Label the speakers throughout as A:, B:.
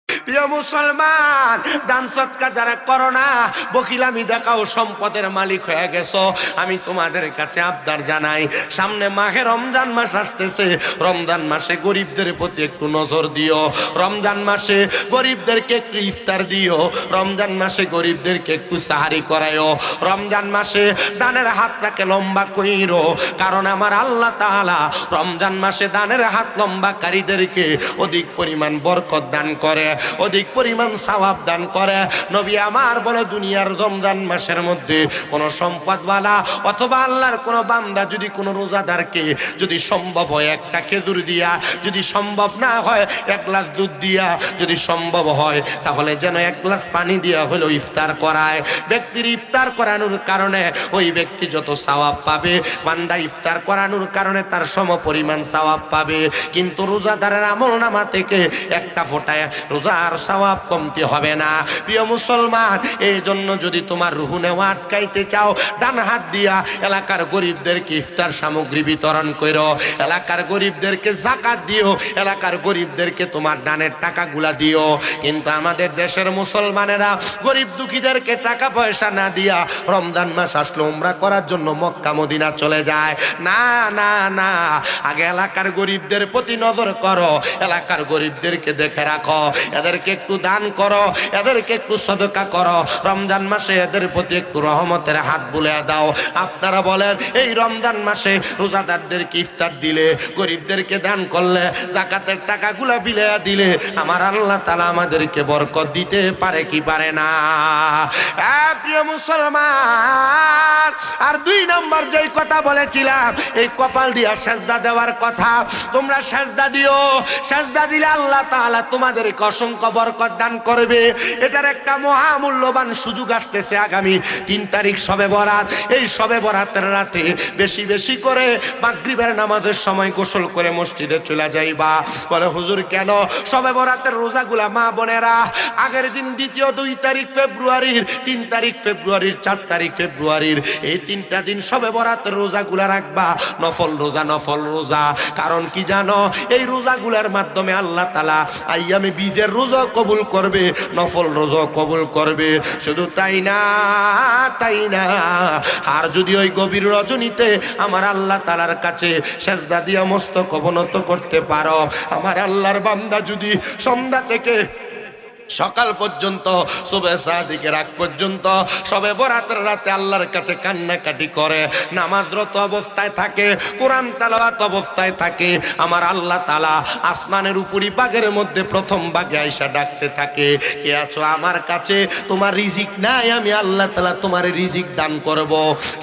A: প্রিয় মুসলমান, দান সদকা যারা করো না, বকিলামি দেখাও, সম্পদের মালিক হয়ে গেছো। আমি তোমাদের কাছে আবদার জানাই, সামনে মাহে রমজান মাস আসতেছে, রমজান মাসে গরিবদের প্রতি একটু নজর দিও। রমজান মাসে গরিবদেরকে একটু ইফতার দিও। রমজান মাসে গরিবদেরকে একটু সাহারি করায়ও। রমজান মাসে দানের হাতটাকে লম্বা কইরো, কারণ আমার আল্লাহ তাআলা রমজান মাসে দানের হাত লম্বাকারীদেরকে অধিক পরিমাণ বরকত দান করে, অধিক পরিমাণ সওয়াব দান করে। নবী আমার বলে, দুনিয়ার রমজান মাসের মধ্যে কোন সম্পদওয়ালা অথবা আল্লাহর কোন বান্দা যদি কোন রোজাদারকে যদি সম্ভব হয় একটা খেজুর দিয়া, যদি সম্ভব না হয় এক গ্লাস দুধ দিয়া, যদি সম্ভব হয় তাহলে যেন এক গ্লাস পানি দিয়া হলেও ইফতার করায়। ব্যক্তির ইফতার করানোর কারণে ওই ব্যক্তি যত সওয়াব পাবে, বান্দা ইফতার করানোর কারণে তার সম পরিমাণ সওয়াব পাবে। কিন্তু রোজাদারের আমলনামা থেকে একটা ফোঁটায় রোজার সওয়াব কমতি হবে না। প্রিয় মুসলমান, এই জন্য যদি তোমার রুহু নেওয়া আটকাইতে চাও, ডান হাত দিয়া এলাকার গরিবদেরকে ইফতার সামগ্রী বিতরণ করো, এলাকার গরিবদেরকে যাকাত দিও, এলাকার গরিবদেরকে তোমার দানের টাকাগুলা দিও। কিন্তু আমাদের দেশের মুসলমানেরা গরিব দুঃখীদেরকে টাকা পয়সা না দিয়া রমজান মাস আসলো উমরা করার জন্য মক্কা মদিনা চলে যায়। না না না, আগে এলাকার গরিবদের প্রতি নজর করো, এলাকার গরিবদেরকে দেখে রাখো, এদেরকে একটু দান করো, এদেরকে একটু সদকা করো। রমজান মাসে এদের প্রতি একটু রহমতের হাত বুলিয়ে দাও। আপনারা বলেন, এই রমজান মাসে রোজাদারদেরকে ইফতার দিলে, গরিবদেরকে দান করলে, যাকাতের টাকাগুলা বিলিয়ে দিলে আমার আল্লাহ তাআলা আমাদেরকে বরকত দিতে পারে কি পারে না? প্রিয় মুসলমান, আর দুই নম্বর যেই কথা বলেছিলাম, এই কপাল দিয়া সেজদা দেওয়ার কথা। তোমরা সেজদা দিও, সেজদা দিলে আল্লাহ তাআলা তোমাদেরকে অসংখ্য বরকত দান করবে। এটার একটা মহামূল্যবান সুযোগ আসতেছে আগামী 3 তারিখ শবে বরাত। এই শবে বরাতের রাতে বেশি বেশি করে মাগরিবের নামাজের সময় গোসল করে মসজিদে চলে যাইবা। বলে, হুজুর কেন? শবে বরাতের রোজাগুলা মা বোনেরা আগের দিন দ্বিতীয় 2 তারিখ ফেব্রুয়ারির, 3 তারিখ ফেব্রুয়ারির, 4 তারিখ ফেব্রুয়ারির, এই 3টা দিন শবে বরাতের রোজাগুলা রাখবা। নফল রোজা, নফল রোজা। কারণ কি জানো? এই রোজাগুলার মাধ্যমে আল্লাহ তাআলা আইয়ামে বীজের রোজা কবুল করবে, নফল রোজা কবুল করবে। শুধু তাই না, তাই না, আর যদি ওই গভীর রজনীতে আমার আল্লাহ তাআলার কাছে সেজদা দিয়া মস্তক অবনত করতে পারো, আমার আল্লাহর বান্দা যদি সন্ধ্যা থেকে সকাল পর্যন্ত, সুবে সাদিকের আগ পর্যন্ত শবে বরাতের রাতে আল্লাহর কাছে কান্নাকাটি করে, নামাজরত অবস্থায় থাকে, কোরআন তেলাওয়াত অবস্থায় থাকে, আমার আল্লাহ তাআলা আসমানের উপরি ভাগের মধ্যে প্রথম ভাগে আইসা ডাকতে থাকে, কে আছো আমার কাছে? তোমার রিজিক নাই, আমি আল্লাহ তাআলা তোমার রিজিক দান করব।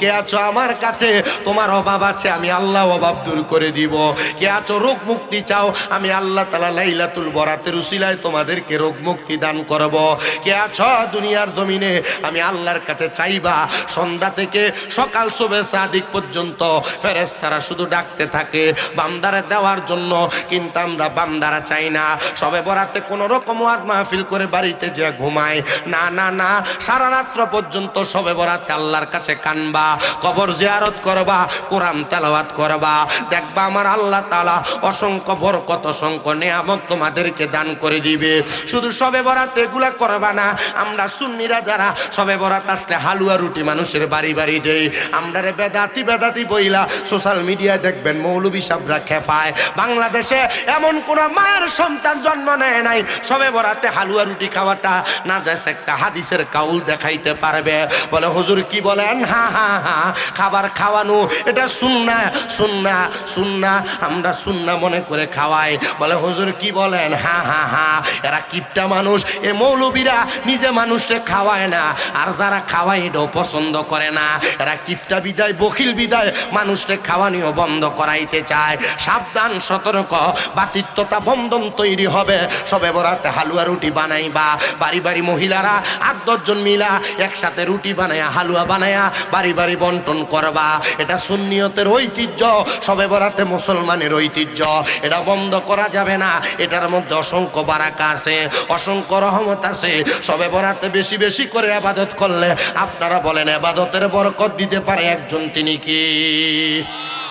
A: কে আছো আমার কাছে? তোমার অভাব আছে, আমি আল্লাহ অভাব দূর করে দিব। কে আছো রোগ মুক্তি চাও? আমি আল্লাহ তাআলা লাইলাতুল বরাতের উসিলায় তোমাদেরকে রোগ মুক্তি দান করব। কে আছো দুনিয়ার জমিনে? আমি আল্লাহর কাছে চাইবা। সন্ধ্যা থেকে সকাল সুবে সাদিক পর্যন্ত ফেরেশতারা শুধু ডাকতে থাকে বান্দারে দেওয়ার জন্য। কিন্তু আমরা বান্দারা চাই না, শবে বরাতে কোন রকম ওয়াজ মাহফিল করে বাড়িতে যে ঘুমায়, না না না, সারা রাত্র পর্যন্ত শবে বরাতে আল্লাহর কাছে কানবা, কবর জিয়ারত করবা, কোরআন তেলাওয়াত করবা। দেখবা আমার আল্লাহ তাআলা অসংখ্য বরকত, অসংখ্য নিয়ামত তোমাদেরকে দান করে দিবে। শুধু শবে বরাত এগুলা করবা না। আমরা সুন্নিরা যারা শবে বরাত আসলে হালুয়া রুটি মানুষের বাড়ি বাড়ি দেই, আমরা রে বেদাতি বেদাতি বইলা সোশ্যাল মিডিয়ায় দেখবেন মৌলবী সাহেবরা খেপায়। বাংলাদেশে এমন কোন মায়ের সন্তান জন্ম নেয় নাই শবে বরাতে হালুয়া রুটি খাওয়াটা না যাচ্ছে একটা হাদিসের কাউল দেখাইতে পারবে। বলে, হুজুর কি বলেন? হা হা হা, খাবার খাওয়ানো এটা সুন্নাহ, সুন্নাহ, সুন্নাহ, আমরা সুন্নাহ মনে করে খাওয়াই। বলে, হুজুর কি বলেন? হা হা হা, এরা কিপটা মানুষ। এ মৌলবীরা নিজে মানুষকে খাওয়ায় না, আর যারা খাওয়ায় এটাও পছন্দ করে না। এরা কিপটা বিদায়, বখিল বিদায় মানুষকে খাওয়ানিও বন্ধ করাইতে চায়। সাবধান, সতর্ক, বাতিত্বতা বন্ধন তৈরি হবে। শবে বরাতে হালুয়া রুটি বানাইবা, বাড়ি বাড়ি মহিলারা 8-10 জন মিলা একসাথে রুটি বানায়া, হালুয়া বানায়া বাড়ি বাড়ি বন্টন করবা। এটা সুন্নিয়তের ঐতিহ্য, শবে বরাতে মুসলমানের ঐতিহ্য। এটা বন্ধ করা যাবে না। এটার মধ্যে অসংখ্য বারাকা আছে, অসংখ্য রহমত আছে। শবে বরাতে বেশি বেশি করে ইবাদত করলে আপনারা বলেন ইবাদতের বরকত দিতে পারে একজন, তিনি কি?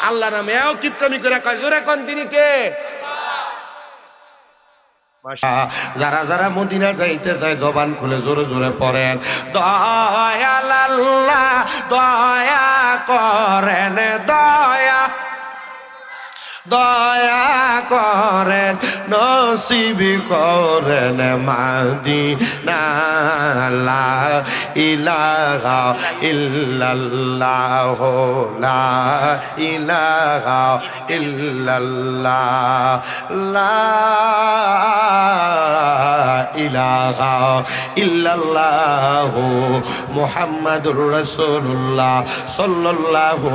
A: আল্লাহ নামে এও কিপটামি করে কয়, জোরে কোন তিনি কে? যারা যারা মদিনা যাইতে চায় জবান খুলে জোরে জোরে পড়েন, দয়াল আল্লাহ দয়া করেন, দয়া দয়া করেন, নসিব করেন মাদিনা, লা ইলাহা ইল্লাল্লাহ, লা ইলাহা ইল্লাল্লাহ, লা ইলাহা ইল্লাল্লাহ মুহাম্মাদুর রাসূলুল্লাহ সাল্লাল্লাহু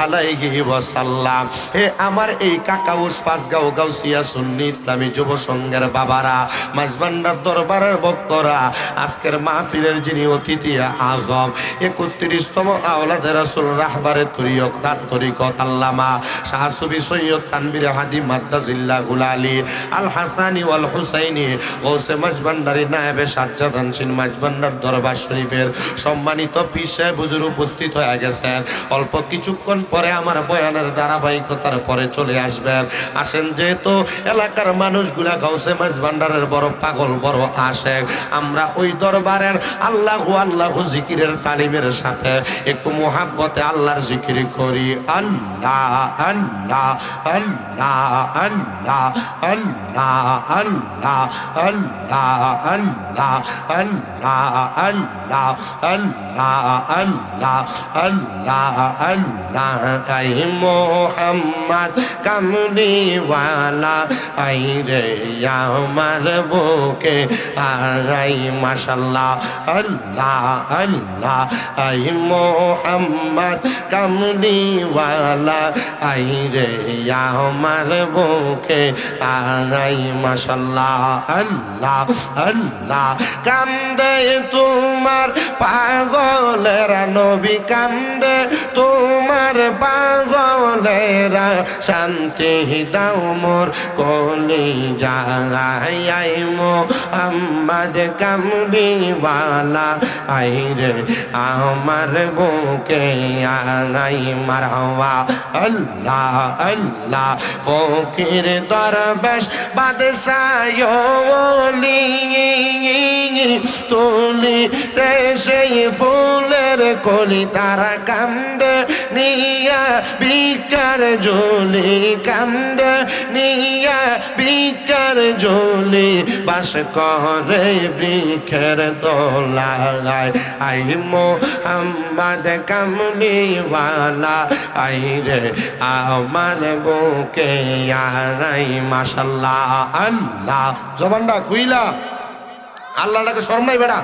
A: আলাইহি ওয়াসাল্লাম। হে আমার এই কাকাউস পাঁচগাঁও গাউসিয়া সুন্নি ইসলামী যুব সংঘের বাবারা, মাঝবান্ডার দরবারের ভক্তরা, আজকের মাহফিলের যিনি অতিথি আজম ৩১তম আওলাদে রাসূল রাহবারে তরিকত আল্লামা শাহ সুফি সৈয়দ তানবীর হাদি মাদ্দাজিল্লাহুল আলী আল হাসানি ওয়াল হুসাইনি গৌসে মাঝবান্ডারি নায়েবে সাজ্জাদানশীন মাঝবান্ডার দরবার শরীফের সম্মানিত পীর সাহেব হুজুর উপস্থিত হয়ে গেছেন। অল্প কিছুক্ষণ পরে আমার বয়ানের ধারাবাহিকতার পরে চলে আসবেন। আসেন, যেহেতু এলাকার মানুষগুলা গাউসে মাঝবান্ডারের বড় পাগল, বড় আশেক, আমরা ওই দরবারের আল্লাহু আল্লাহু জিকিরের তালিমের সাথে একটু মুহাব্বতে আল্লাহর জিকির করি। আল্লাহ আল্লাহ আল্লাহ আল্লাহ আল্লাহ আল্লাহ আল্লাহ আল্লাহ আল্লাহ আল্লাহ আল্লাহ আল্লাহ আল্লাহ আল্লাহ আই মোহাম্মদ কামলিওয়ালা আই রে আমার বুকে আই মাশাআল্লাহ আল্লাহ আল্লাহ আই মোহাম্মদ কামলিওয়ালা আই রে আমার বুকে আই মাশাআল্লাহ আল্লাহ আল্লাহ। কান্দে তোমার পাগলেরা নবী, কান্দে তোমার পাগলেরা, শান্তি দাও মোর কলি যায় মোহাম্মদ কামলিওয়ালা আই রে আমার বুকে আই মারহাবা আল্লাহ আল্লাহ। ফকির দরবেশ বাদশাহ ওলি তুলিতে সেই ফুলের কলি, তারা কান্দে নিয়া বিকার ঝুলি, কান্দে নিয়া বিকার ঝুলি, বাস করে বৃক্ষের দোলায় আই মোহাম্মদ কামলিওয়ালা আই রে আমার বুকে আই মাশাআল্লাহ আল্লাহ। জবানটা খুইলা আল্লাহটাকে শরম নাই বেড়া।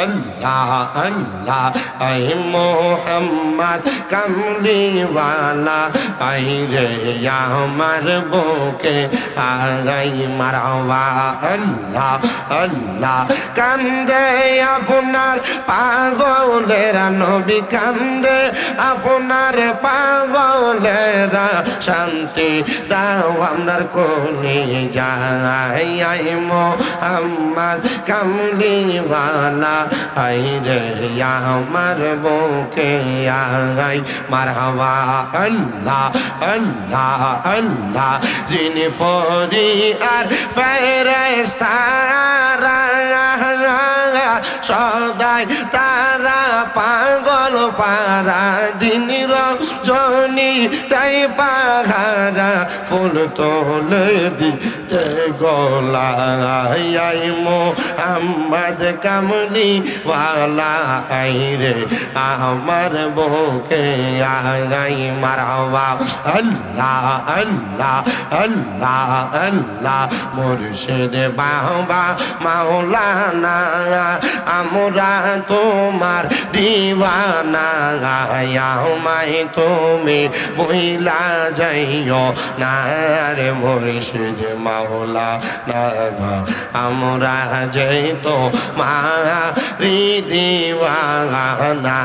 A: আল্লাহ আল্লাহ আই মোহাম্মদ কামলিওয়ালা আই রে আমার বুকে আই মারহাবা আল্লাহ আল্লাহ। কান্দে আপনার পাগলেরা নবী, কান্দে আপনার পাগলেরা, শান্তি দাও আপনার কোলে যায় আই মোহাম্মদ কামলিওয়ালা আই রে আমার বুকে আই মারহাবা আল্লাহ আল্লাহ আল্লাহ। যিনি ফরিয়াদ ফেরেশতারা সদাই তারা পাগল পারা, দিন রজনী তাই পাহারা, ফুল তোলে দিতে গলায় আই মোহাম্মদ কামলিওয়ালা আই রে আমার বুকে আই মারহাবা আল্লাহ আল্লাহ আল্লাহ আল্লাহ। মুর্শিদ বাবা মাওলানা আমরা তোমার দিওয়ানা, আমায় তুমি বইলা যাইও না রে মুর্শিদ মাওলানা, আমরা যেতো মারি দিওয়ানা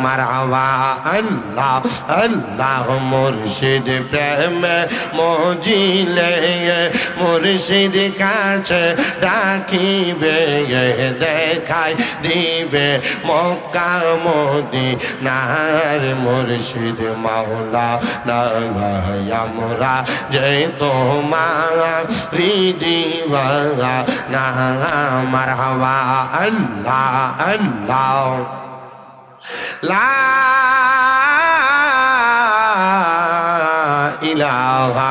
A: মারহাবা আল্লাহ আল্লাহ। মুর্শিদ প্রেমে মজিলে মুর্শিদ কাছে ডাকিবে, দেখাই দিবে মক্কা মদিনার মুর্শিদ মাওলা না আমরা যে তোমার দিওয়ানা না মারহাবা আল্লাহ আল্লাহ লা ইলাহা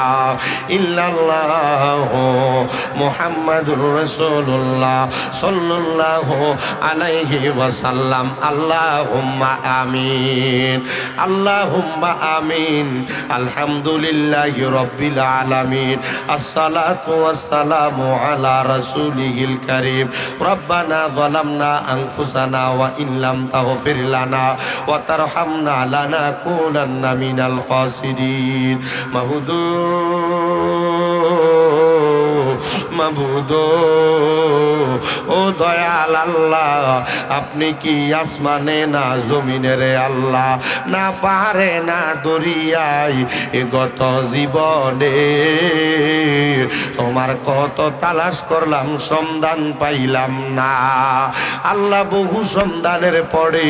A: ইল্লাল্লাহু মুহাম্মাদুর রাসূলুল্লাহ সাল্লাল্লাহু আলাইহি ওয়াসাল্লাম আল্লাহুম্মা আমিন আল্লাহুম্মা আমিন আলহামদুলিল্লাহি রাব্বিল আলামিন আসসালাতু ওয়াসসালামু আলা রাসূলিহিল কারীম রব্বানা যালামনা আনফুসানা ওয়া ইল্লাম তাগফির লানা ওয়া তারহামনা লানাকুনান্না মিনাল খাসিরিন মাবুদু মাবুদু ও দয়াল আল্লাহ আপনি কি আসমানে না জমিনে রে আল্লাহ না পাহাড়ে না দরিয়ায় এ গত জীবনে তোমার কত তালাশ করলাম সন্ধান পাইলাম না আল্লাহ বহু সন্ধানের পরে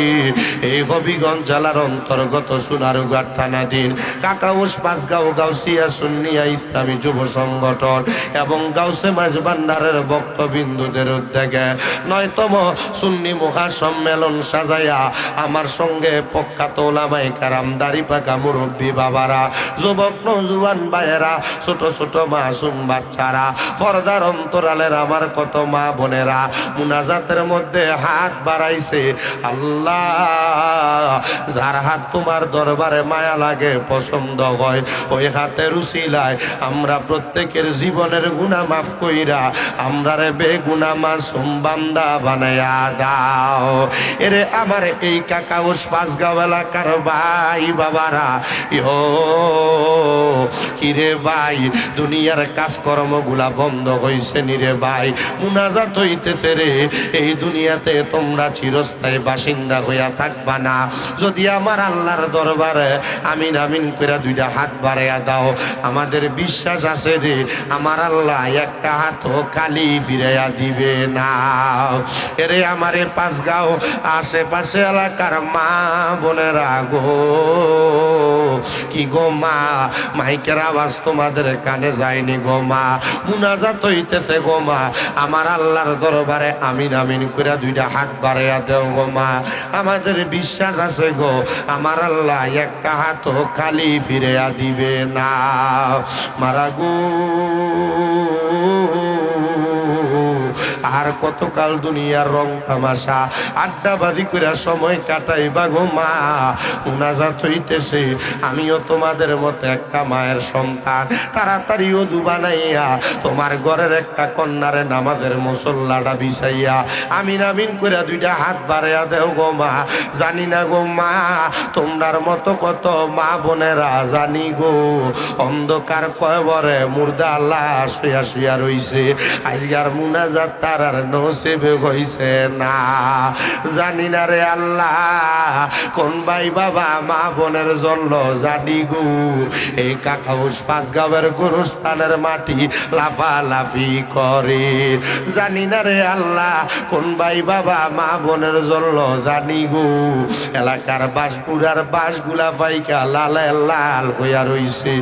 A: এই হবিগঞ্জ জেলার অন্তর্গত সোনারুঘাট থানাধীন কাকাউস পাঁচগাঁও গাউসিয়া সুন্নিয়া ইসলামী যুব সংগঠন এবং গাউসে মাঝভান্ডারের ভক্তবিন্দুদের উদ্যোগে ৯তম সুন্নি মহা সম্মেলন সাজাইয়া আমার সঙ্গে প্রখ্যাত ওলামায়ে কেরাম দাড়ি পাকা মুরব্বী বাবারা যুবক নওজোয়ান ভাইয়েরা ছোট ছোট মাসুম বাচ্চারা পর্দার অন্তরালের আমার কত মা বোনেরা মুনাজাতের মধ্যে হাত বাড়াইছে আল্লাহ যার হাত তোমার দরবারে মায়া লাগে পছন্দ হয় ওই হাতের উসিলায় আমরা প্রত্যেকের জীবনের গুনাহ মাফ কইরা আমরারে বেগুনাহ মাসুম বান্দা বানায়া দাও এরে আমার এই কাকাউস পাঁচগাঁও এলাকার ভাই বাবারা ইয়ো কিরে ভাই দুনিয়ার কাজকর্মগুলা বন্ধ হইছে নিরে ভাই মুনাজাত হইতেছে রে এই দুনিয়াতে তোমরা চিরস্থায়ী বাসিন্দা হইয়া থাকবা না যদি আমার আল্লাহর দরবারে আমিন আমিন কইরা দুইটা হাত বাড়াইয়া দাও আমাদের বিশ্বাস আছে রে আমার আল্লাহ একটা হাতও খালি ফিরাইয়া দিবে না এরে আমারে পাঁচগাঁও আশেপাশে এলাকার মা বোনেরা গো কি গো মা মাইকের আওয়াজ তোমাদের কানে যায়নি গো মা মুনাজাত হইতেছে গো মা আমার আল্লাহর দরবারে আমিন আমিন কইরা দুইটা হাত বাড়াইয়া দেও গো মা আমাদের বিশ্বাস আছে গো আমার আল্লাহ একটা হাতও খালি ফিরাইয়া দিবে না মারা গো আর কতকাল দুনিয়ার রং তামাশা আড্ডাবাজি করে সময় কাটাইবা গো মা মুনাজাত হইতেছে আমিও তোমাদের মতো একটা মায়ের সন্তান তাড়াতাড়ি ওযু বানাইয়া তোমার ঘরের একটা কন্যারে নামাজের মুসল্লাটা বিছাইয়া আমিন আমিন করে দুইটা হাত বাড়াইয়া দেও গো মা জানি না গো মা তোমরার মতো কত মা বোনেরা জানি গো অন্ধকার কয়বরে মুর্দা লাশ শুয়া শুয়া রইছে আজকার মুনাজাত তার আর নসিব হইছে না জানি না রে আল্লাহ কোন ভাই বাবা মা বোনের জন্য জানি গো এই কাকাউস পাঁচগাঁওয়ের গুরুস্থানের মাটি লাফালাফি করে জানি না রে আল্লাহ কোন ভাই বাবা মা বোনের জন্য জানি গো এলাকার বাসপুরার বাসগুলা পাইকা লালে লাল হইয়া রইছে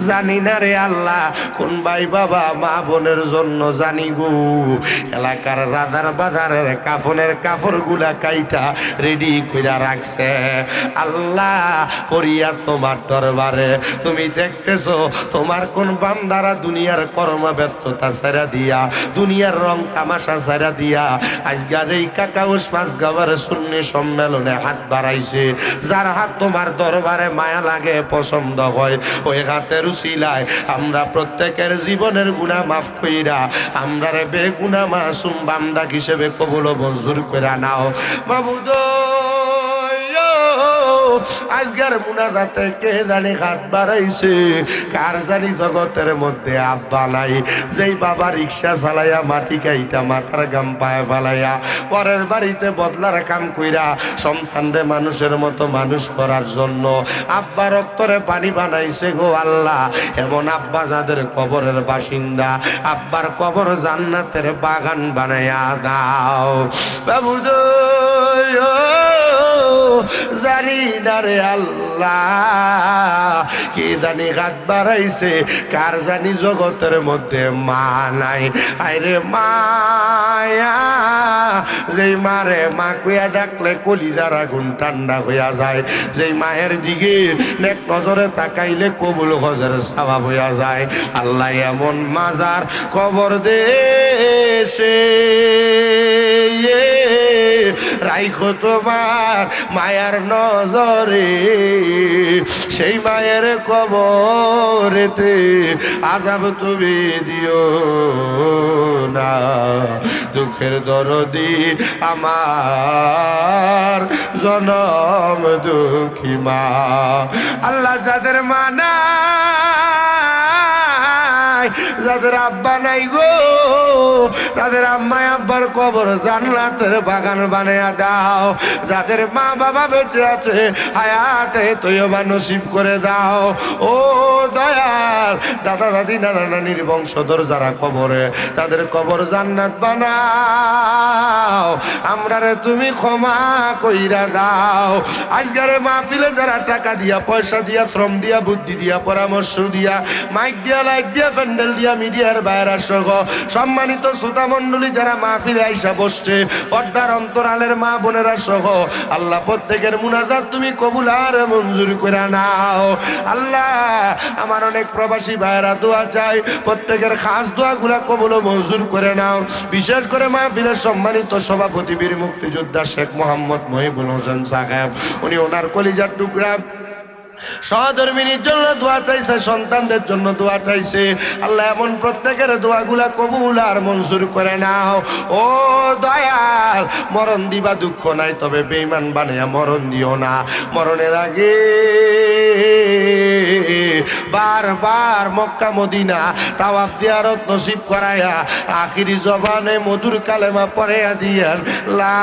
A: জানি না রে আল্লাহ কোন ভাই বাবা মা বোনের জন্য জানি গো এলাকার রাজার বাজারের কাফনের কাপড়গুলা কাইটা রেডি কইরা রাখছে আল্লাহ ফরিয়াদ তোমার দরবারে তুমি দেখতেছো তোমার কোন বান্দারা দুনিয়ার কর্ম ব্যস্ততা ছেড়ে দিয়া দুনিয়ার রং তামাশা ছেড়ে দিয়া আজকের এই কাকাউস পাঁচগাঁওয়ের সুন্নি সম্মেলনে হাত বাড়াইছে যার হাত তোমার দরবারে মায়া লাগে পছন্দ হয় ওই হাতের উসিলায় আমরা প্রত্যেকের জীবনের গুনাহ মাফ কইরা আমরা রে বেগুনাহ মাসুম বান্দা হিসেবে কবুল ও মঞ্জুর করে নাও মাবুদ আজকের মুনাজাতে কে জানি হাত বাড়াইছে কার জানি জগতের মধ্যে আব্বা নাই যেই বাবা রিক্সা চালাইয়া মাটি কাইটা মাথার গাম পায়ে ফালাইয়া পরের বাড়িতে বদলার কাম কইরা সন্তানরে মানুষের মতো মানুষ করার জন্য আব্বা রক্তরে পানি বানাইছে গো আল্লাহ এমন আব্বা যাদের কবরের বাসিন্দা আব্বার কবর জান্নাতের বাগান বানাইয়া দাও বাবুদ জানি না রে আল্লাহ, কি জানি হাত বাড়াইছে, কার জানি জগতের মধ্যে মা নাই। আরে মায়া, যেই মারে মা কইয়া ডাকলে কলিজার আগুন ঠান্ডা হইয়া যায়, যেই মায়ের দিকে নেক নজরে তাকাইলে কবুল হজের সওয়াব হইয়া যায়। আল্লাহ এমন মাজার কবর দেশে রাইখো তোমার মায়ার নজরে, সেই মায়ের কবরেতে আযাব তুমি দিও না। দুঃখের দরদি আমার জনম দুঃখী মা। আল্লাহ যাদের মা নাই, যাদের আব্বা নাই গো, তাদের আম্মা আব্বার কবর জান্নাতের বাগান বানায়া দাও। যাদের মা বাবা বেঁচে আছে হায়াতে তৈয়বা নসিব করে দাও। ও দয়াল, দাদা দাদি নানা নানির বংশধর যারা কবরে, তাদের কবর জান্নাত বানাও। আমরারে তুমি ক্ষমা কইরা দাও। আজকের মাহফিলে যারা টাকা দিয়া, পয়সা দিয়া, শ্রম দিয়া, বুদ্ধি দিয়া, পরামর্শ দিয়া, মাইক দিয়া, লাইট দিয়া, প্যান্ডেল দিয়া, মিডিয়ার বাইরে সহ সম্মানিত শ্রোতা মণ্ডলী যারা মাহফিলে আইসা বসছে, পর্দার অন্তরালের মা বোনেরা সহ, আল্লাহ প্রত্যেকের মুনাজাত তুমি কবুল আর মঞ্জুর করে নাও। আল্লাহ আমার অনেক প্রবাসী ভাইরা দোয়া চাই, প্রত্যেকের খাস দোয়াগুলা কবুল ও মঞ্জুর করে নাও। বিশেষ করে মাহফিলের সম্মানিত সভাপতি বীর মুক্তিযোদ্ধা শেখ মোহাম্মদ মহিবুল হোসেন সাহেব, উনি ওনার কলিজার টুকরা সহধর্মিনীর জন্য দোয়া চাইছে, সন্তানদের জন্য দোয়া চাইছে। আল্লাহ এমন প্রত্যেকের দোয়াগুলা কবুল আর মঞ্জুর করে নাও। ও দয়াল, মরণ দিবা দুঃখ নাই, তবে বেঈমান বানায়া মরণ দিও না। মরণের আগে বারবার মক্কা মদিনা তাওয়াফ জিয়ারত নসিব করায়া আখিরি জবানে মধুর কালেমা পড়াইয়া দিয়েন, লা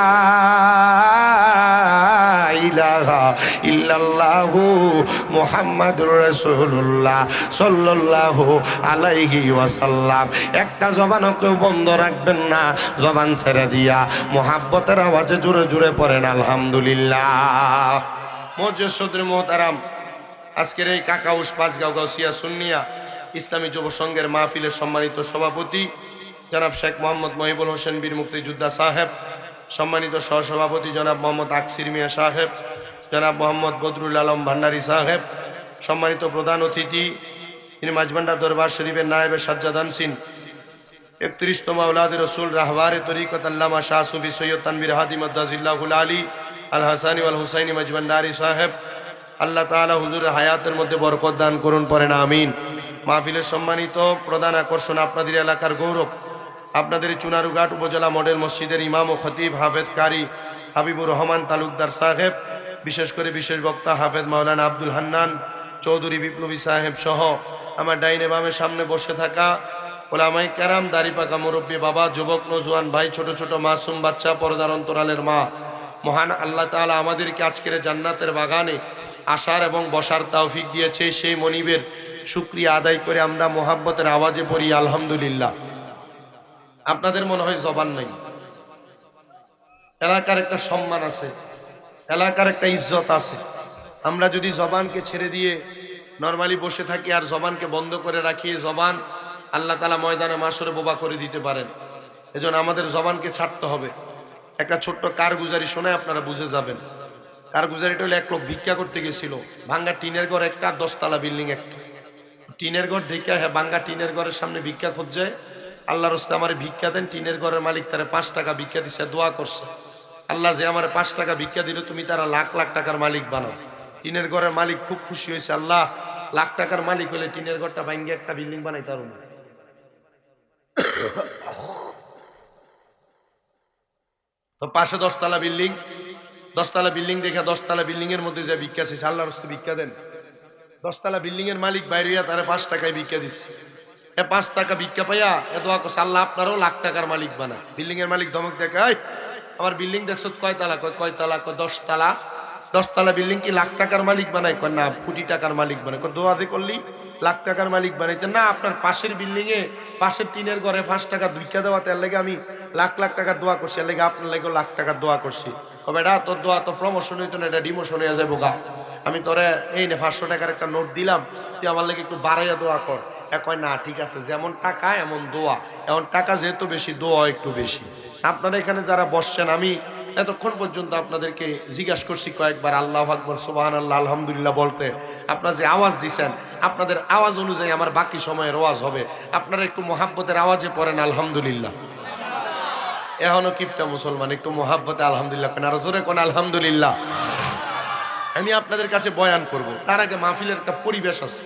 A: ইলাহা ইল্লাল্লাহু মুহাম্মাদুর রাসূলুল্লাহ সাল্লাল্লাহু আলাইহি ওয়াসাল্লাম। একটা জবানও কেউ বন্ধ রাখবেন না, জবান ছেড়ে দিয়া মুহাব্বতের আওয়াজে জোরে জোরে পড়েন আলহামদুলিল্লাহ। মুজাসসিদুল মুহতারাম, আজকের এই কাকাউস পাঁচগাঁও গাউসিয়া সুন্নিয়া ইসলামী যুব সংঘের মাহফিলের সম্মানিত সভাপতি জনাব শেখ মোহাম্মদ মহিবুল হোসেন বীর মুক্তিযোদ্ধা সাহেব, সম্মানিত সহসভাপতি জনাব মোহাম্মদ আকসির মিয়া সাহেব, জনাব মোহাম্মদ বদরুল আলম ভান্ডারী সাহেব, সম্মানিত প্রধান অতিথি তিনি মাঝভান্ডার দরবার শরীফের নায়েবে সাজ্জাদানসিন 31তম আওলাদে রসুল রাহবারে তরিকত আল্লামা শাহ সুফি সৈয়দ তানবীর হাদি মাদ্দাজিল্লাহুল আলী আল হাসানি ওয়াল হুসাইনি মাঝভান্ডারী সাহেব, আল্লাহ তাআলা হুজুরের হায়াতের মধ্যে বরকত দান করুন, পড়েন আমিন। মাহফিলের সম্মানিত প্রধান আকর্ষণ আপনাদের এলাকার গৌরব, আপনাদের চুনারুঘাট উপজেলা মডেল মসজিদের ইমাম ও খতিব হাফেজ কারি হাবিবুর রহমান তালুকদার সাহেব, বিশেষ করে বিশেষ বক্তা হাফেজ মাওলানা আব্দুল হান্নান চৌধুরী বিপ্লবী সাহেব সহ আমার ডাইনে বামে সামনে বসে থাকা ওলামায়ে কেরাম, দাড়ি পাকা মুরব্বী বাবা, যুবক নজওয়ান ভাই, ছোট ছোট মাসুম বাচ্চা, পর্দার অন্তরালের মা, মহান আল্লাহ তাআলা আমাদেরকে আজকের জান্নাতের বাগানে আসার এবং বসার তৌফিক দিয়েছে। সেই মনিবের শুকরিয়া আদায় করে আমরা মোহাব্বতের আওয়াজে পড়ি আলহামদুলিল্লাহ। আপনাদের মনে হয় জবান নাই, এলাকার একটা সম্মান আছে, এলাকার একটা ইজ্জত আছে। আমরা যদি জবানকে ছেড়ে দিয়ে নরমালি বসে থাকি আর জবানকে বন্ধ করে রাখি, জবান আল্লাহ তাআলা ময়দানে মাশরে বোবা করে দিতে পারেন। এজন্য আমাদের জবানকে ছাড়তে হবে। একটা ছোট্ট কারগুজারি শোনায় আপনারা বুঝে যাবেন। কারগুজারিটা হলো এক লোক ভিক্ষা করতে গেছিল, ভাঙ্গা টিনের ঘর একটা, 10 তলা বিল্ডিং একটা, টিনের ঘর ঢেকে হ্যাঁ ভাঙ্গা টিনের ঘরের সামনে ভিক্ষা খুঁজছে। আল্লাহর রাস্তে আমার ভিক্ষা দেন। টিনের ঘরের মালিক তারা 5 টাকা ভিক্ষা দিচ্ছে, দোয়া করছে, আল্লাহ যে আমার 5 টাকা ভিক্ষা দিল তুমি তারা লাখ লাখ টাকার মালিক বানাও। টিনের ঘরের মালিক খুব খুশি হয়েছে, আল্লাহ লাখ টাকার মালিক হলে টিনের ঘরটা ভাঙ্গে একটা বিল্ডিং বানাই তার না। তো পাশে 10 তলা বিল্ডিং, 10 তলা বিল্ডিং দেখে 10 তলা বিল্ডিং এর মধ্যে যে ভিক্ষা চাইছে, আল্লাহর রাস্তে ভিক্ষা দেন। 10 তলা বিল্ডিং এর মালিক বাইরে তারা 5 টাকায় ভিক্ষা দিচ্ছে। 5 টাকা ভিক্ষা পাইয়া দোয়া করছে, আল্লাহ আপনারও লাখ টাকার মালিক বানা। বিল্ডিং এর মালিক ধমক দেখায়, আমার বিল্ডিং দেখছো কয় তলা? কয় তলা? 10 তলা। 10 তলা বিল্ডিং কি লাখ টাকার মালিক বানায়? কয় না, কোটি টাকার মালিক বানায়। দোয়া দে করলি লাখ টাকার মালিক বানাইতেন না, আপনার পাশের বিল্ডিং এ পাশের টিনের ঘরে 5 টাকা দুইটা দেওয়াতে এর লাগে আমি লাখ লাখ টাকা দোয়া করছি, এর লাগে আপনার লাগে লাখ টাকা দোয়া করছি। তবে এটা তোর দোয়া তো প্রমোশন হইতো না, এটা ডিমোশন হয়ে যাবো গা। আমি তোরে এই নে 500 টাকার একটা নোট দিলাম, তুই আমার লাগে একটু বাড়াইয়া দোয়া কর। কয় না ঠিক আছে, যেমন টাকা এমন দোয়া। এমন টাকা যেহেতু বেশি, দোয়া একটু বেশি। আপনারা এখানে যারা বসছেন, আমি এতক্ষণ পর্যন্ত আপনাদেরকে জিজ্ঞাসা করছি কয়েকবার আল্লাহু আকবার, সুবহানাল্লাহ, আলহামদুলিল্লাহ বলতে। আপনারা যে আওয়াজ দিচ্ছেন, আপনাদের আওয়াজ অনুযায়ী আমার বাকি সময়ের ওয়াজ হবে। আপনারা একটু মোহাব্বতের আওয়াজে পড়েন আলহামদুলিল্লাহ। এখনো কিপটা মুসলমান, একটু মোহাব্বতে আলহামদুলিল্লাহ কেন, আরো জোরে কোন আলহামদুলিল্লাহ। আমি আপনাদের কাছে বয়ান করব, তার আগে মাহফিলের একটা পরিবেশ আছে।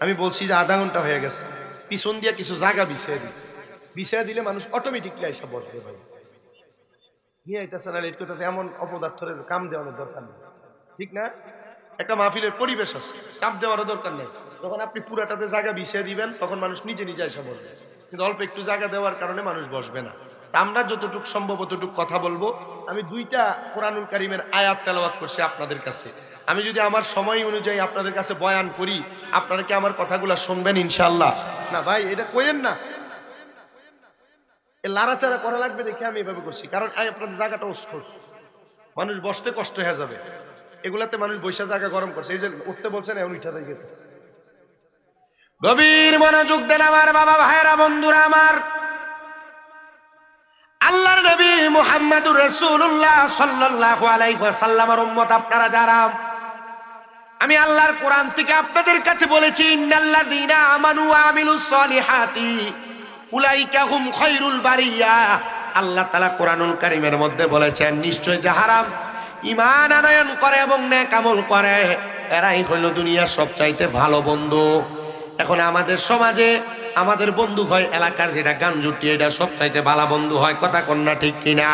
A: আমি বলছি যে আধা ঘন্টা হয়ে গেছে, পিছন দিয়ে কিছু জায়গা বিছিয়ে দিলে মানুষ অটোমেটিকলি এসে বসবে। ভাই নিয়ে আইতেছে না, লেট করতে, এমন অপদার্থের কাম দেওয়ানোর দরকার নেই, ঠিক না? একটা মাহফিলের পরিবেশ আছে, চাপ দেওয়ারও দরকার নেই। যখন আপনি পুরাটাতে জায়গা বিছিয়ে দিবেন, তখন মানুষ নিজে নিজে এসে বসবে। কিন্তু অল্প একটু জায়গা দেওয়ার কারণে মানুষ বসবে না। আমরা যতটুকু সম্ভব ততটুকু কথা বলবো। আমি 2টা কোরআনুল কারীমের আয়াত তেলাওয়াত করছি আপনাদের কাছে। আমি যদি আমার সময় অনুযায়ী আপনাদের কাছে বয়ান করি, আপনারা কি আমার কথাগুলো শুনবেন ইনশাআল্লাহ? না ভাই, এটা করেন না, লাড়াচাড়া করা লাগবে দেখে আমি এভাবে করছি। কারণ আপনাদের জায়গাটা উস্কোস, মানুষ বসতে কষ্ট হয়ে যাবে। এগুলাতে মানুষ বৈশা জায়গা গরম করছে, এই যে উঠতে বলছেন এখন উঠা যাই গেছে। গভীর মনোযোগ দেন আমার বাবা ভাইরা, বন্ধুরা আমার। আল্লাহর নবী মুহাম্মদুর রাসূলুল্লাহ সাল্লাল্লাহু আলাইহি ওয়াসাল্লামের উম্মত আপনারা যারা, আমি আল্লাহর কোরআন থেকে আপনাদের কাছে বলেছি, ইন্নাল্লাযীনা আমানু ওয়া আমিলুস সলিহাতি উলাইকা হুম খায়রুল বারিয়া। আল্লাহ তাআলা কোরআনুল কারীমের মধ্যে বলেছেন, নিশ্চয় যাহারা ঈমান আনয়ন করে এবং নেক আমল করে, এরাই হইল দুনিয়ার সবচাইতে ভালো বন্ধু। এখন আমাদের সমাজে আমাদের বন্ধু হয় এলাকার যেটা গাঞ্জুটি, এটা সবচাইতে ভালো বন্ধু হয়। কথা কন্যা ঠিক কিনা?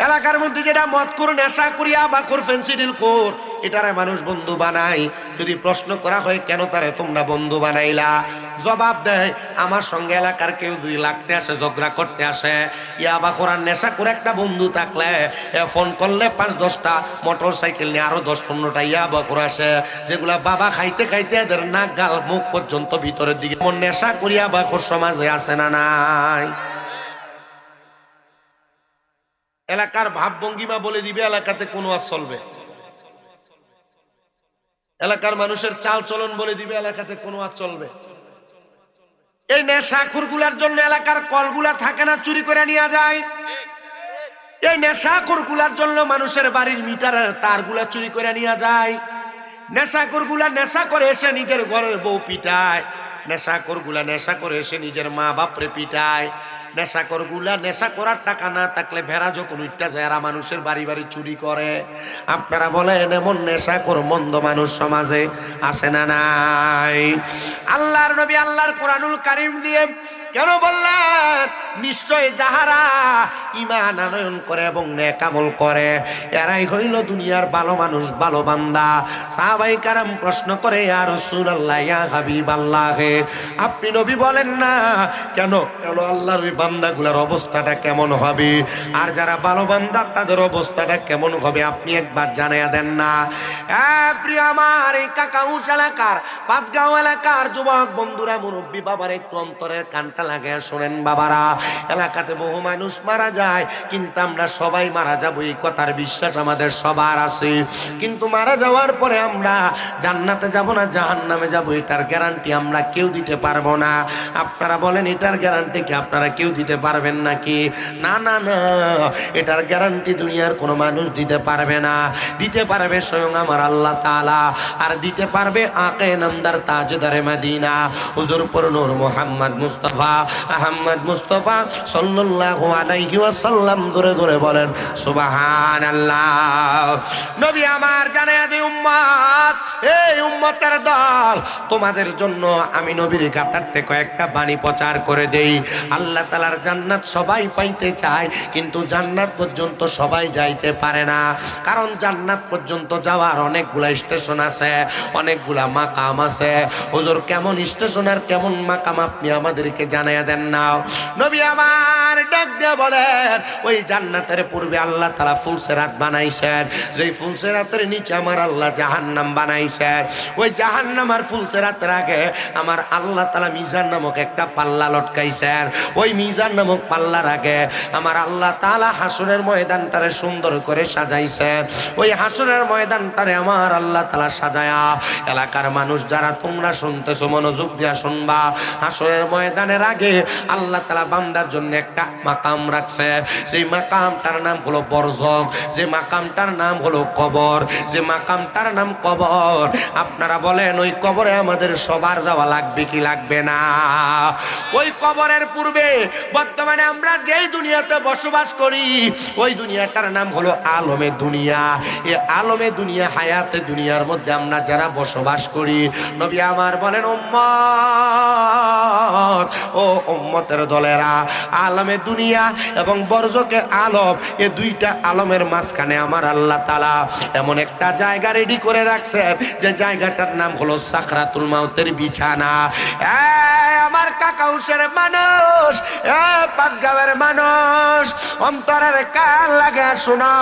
A: এলাকার মধ্যে যেটা মদ করে, নেশা করিয়া বা খোর, ফেন্সিডিল খোর, এটারে মানুষ বন্ধু বানায়। যদি প্রশ্ন করা হয় কেন তারে তোমরা বন্ধু বানাইলা, জবাব দেয়, আমার সঙ্গে এলাকার কেউ যদি লাগতে আসে, ঝগড়া করতে আসে, ইয়াবা খোরার নেশা করে একটা বন্ধু থাকলে ফোন করলে 5-10টা মোটর সাইকেল নিয়ে আরো 10-15টা ইয়াবা খোর আসে, যেগুলা বাবা খাইতে খাইতে এদের নাক গাল মুখ পর্যন্ত ভিতরের দিকে। নেশা করিয়া বা খোর সমাজে আছে না নাই? এলাকার ভাবভঙ্গিমা বলে দিবে এলাকাতে কোন ওয়াজ চলবে, এলাকার মানুষের চাল চলন বলে দিবে এলাকাতে কোন ওয়াজ চলবে। এই নেশাখোরগুলার জন্য এলাকার কলগুলা থাকে না, চুরি করে নিয়ে যায়। এই নেশাখোরগুলার জন্য মানুষের বাড়ির মিটারের তারগুলা চুরি করে নিয়ে যায়। নেশাখোরগুলা নেশা করে এসে নিজের ঘরের বউ পিটায়। নেশাখোরগুলা নেশা করে এসে নিজের মা বাপরে পিটায়। নেশাখোরগুলা নেশা করার টাকা না থাকলে ভেড়া যখন উঠতে যায়, এরা মানুষের বাড়ি বাড়ি চুরি করে। আপনারা বলেন এমন নেশাখোর মন্দ মানুষ সমাজে আছে না নাই? আল্লাহর নবী আল্লাহর কোরআনুল কারীম দিয়ে কেন বললেন, নিশ্চয় যাহারা ঈমান আনয়ন করে এবং নেক আমল করে, এরাই হইল দুনিয়ার ভালো মানুষ, ভালো বান্দা। সাহাবায়ে কেরাম প্রশ্ন করে, ইয়া রাসূলুল্লাহ, ইয়া হাবিবাল্লাহ, আপনি নবী বলেন না কেন আল্লাহর ওই বান্দাগুলোর অবস্থাটা কেমন হবে, আর যারা ভালো বান্দা তাদের অবস্থাটা কেমন হবে, আপনি একবার জানাইয়া দেন না। প্রিয় আমার এই কাকাউস এলাকার, পাঁচগাঁও এলাকার যুবক বন্ধুরা, মুরব্বী বাবার একটু অন্তরের কানটা লাগে শোনেন বাবারা। এলাকাতে বহু মানুষ মারা যায়, কিন্তু আমরা সবাই মারা যাবো এই কথার বিশ্বাস আমাদের সবার আছে। কিন্তু মারা যাওয়ার পরে আমরা জান্নাতে যাব না জাহান্নামে যাব, এটার গ্যারান্টি আমরা কেউ দিতে পারবো না। আপনারা বলেন এটার গ্যারান্টি কি আপনারা কেউ দিতে পারবেন নাকি? না না না, এটার গ্যারান্টি দুনিয়ার কোনো মানুষ দিতে পারবে না। দিতে পারবে স্বয়ং আমার আল্লাহ তাআলা, আর দিতে পারবে আকে নামদার তাজদারে মদিনা হুজুর পুর নূর মুহাম্মদ মুস্তাফা আহমদ মুস্তাফা সাল্লাল্লাহু আলাইহি ওয়াসাল্লাম। জোরে জোরে বলেন সুবহানাল্লাহ। নবী আমার জানায়া দে উম্মত, এই উম্মতের দল, তোমাদের জন্য আমি নবীর গাতারতে কয়েকটা বাণী প্রচার করে দেই। আল্লাহ তাআলার জান্নাত সবাই পাইতে চায়, কিন্তু জান্নাত পর্যন্ত সবাই যাইতে পারে না। কারণ জান্নাত পর্যন্ত যাওয়ার অনেকগুলা স্টেশন আছে, অনেকগুলা মাকাম আছে। হুজুর কেমন স্টেশন আর কেমন মাকাম আপনি আমাদেরকে জানান। জানাইয়া দেন নাও। নবী আমার ডাক দিয়ে বলেন, ওই জান্নাতের পূর্বে আল্লাহ তাআলা ফুলসেরাত বানাইছেন, যেই ফুলসেরাতের নিচে আমার আল্লাহ জাহান্নাম বানাইছেন। ওই জাহান্নাম আর ফুলসেরাতের আগে আমার আল্লাহ তাআলা মিজান নামক একটা পাল্লা লটকাইছেন। ওই মিজান নামক পাল্লার আগে আমার আল্লাহ তাআলা হাসরের ময়দানটারে সুন্দর করে সাজাইছেন। ওই হাসরের ময়দানটারে আমার আল্লাহ তাআলা সাজায়া, এলাকার মানুষ যারা তোমরা শুনতেছো মনোযোগ দিয়া শুনবা, হাসরের ময়দানের আগে আল্লাহ তাআলা বান্দার জন্য একটা মাকাম রাখছে। সেই মাকামটার নাম হলো বরজখ, যে মাকামটার নাম হলো কবর, যে মাকামটার নাম কবর। আপনারা বলেন ওই কবরে আমাদের সবার যাওয়া লাগবে কি লাগবে না? ওই কবরের পূর্বে বর্তমানে আমরা যেই দুনিয়াতে বসবাস করি, ওই দুনিয়াটার নাম হলো আলমে দুনিয়া। এই আলমে দুনিয়া, হায়াতে দুনিয়ার মধ্যে আমরা যারা বসবাস করি, নবী আমার বলেন, উম্মত ও উম্মতের দলেরা, আলমে দুনিয়া এবং বরজকে আলম, এই দুইটা আলমের মাঝখানে আমার আল্লাহ তাআলা এমন একটা জায়গা রেডি করে রাখছেন, যে জায়গাটার নাম হলো সাকরাতুল মাউতের বিছানা। আমার কাকাউশের মানুষ, পাঁচগাঁওয়ের মানুষ, অন্তরের কান লাগা শোনো,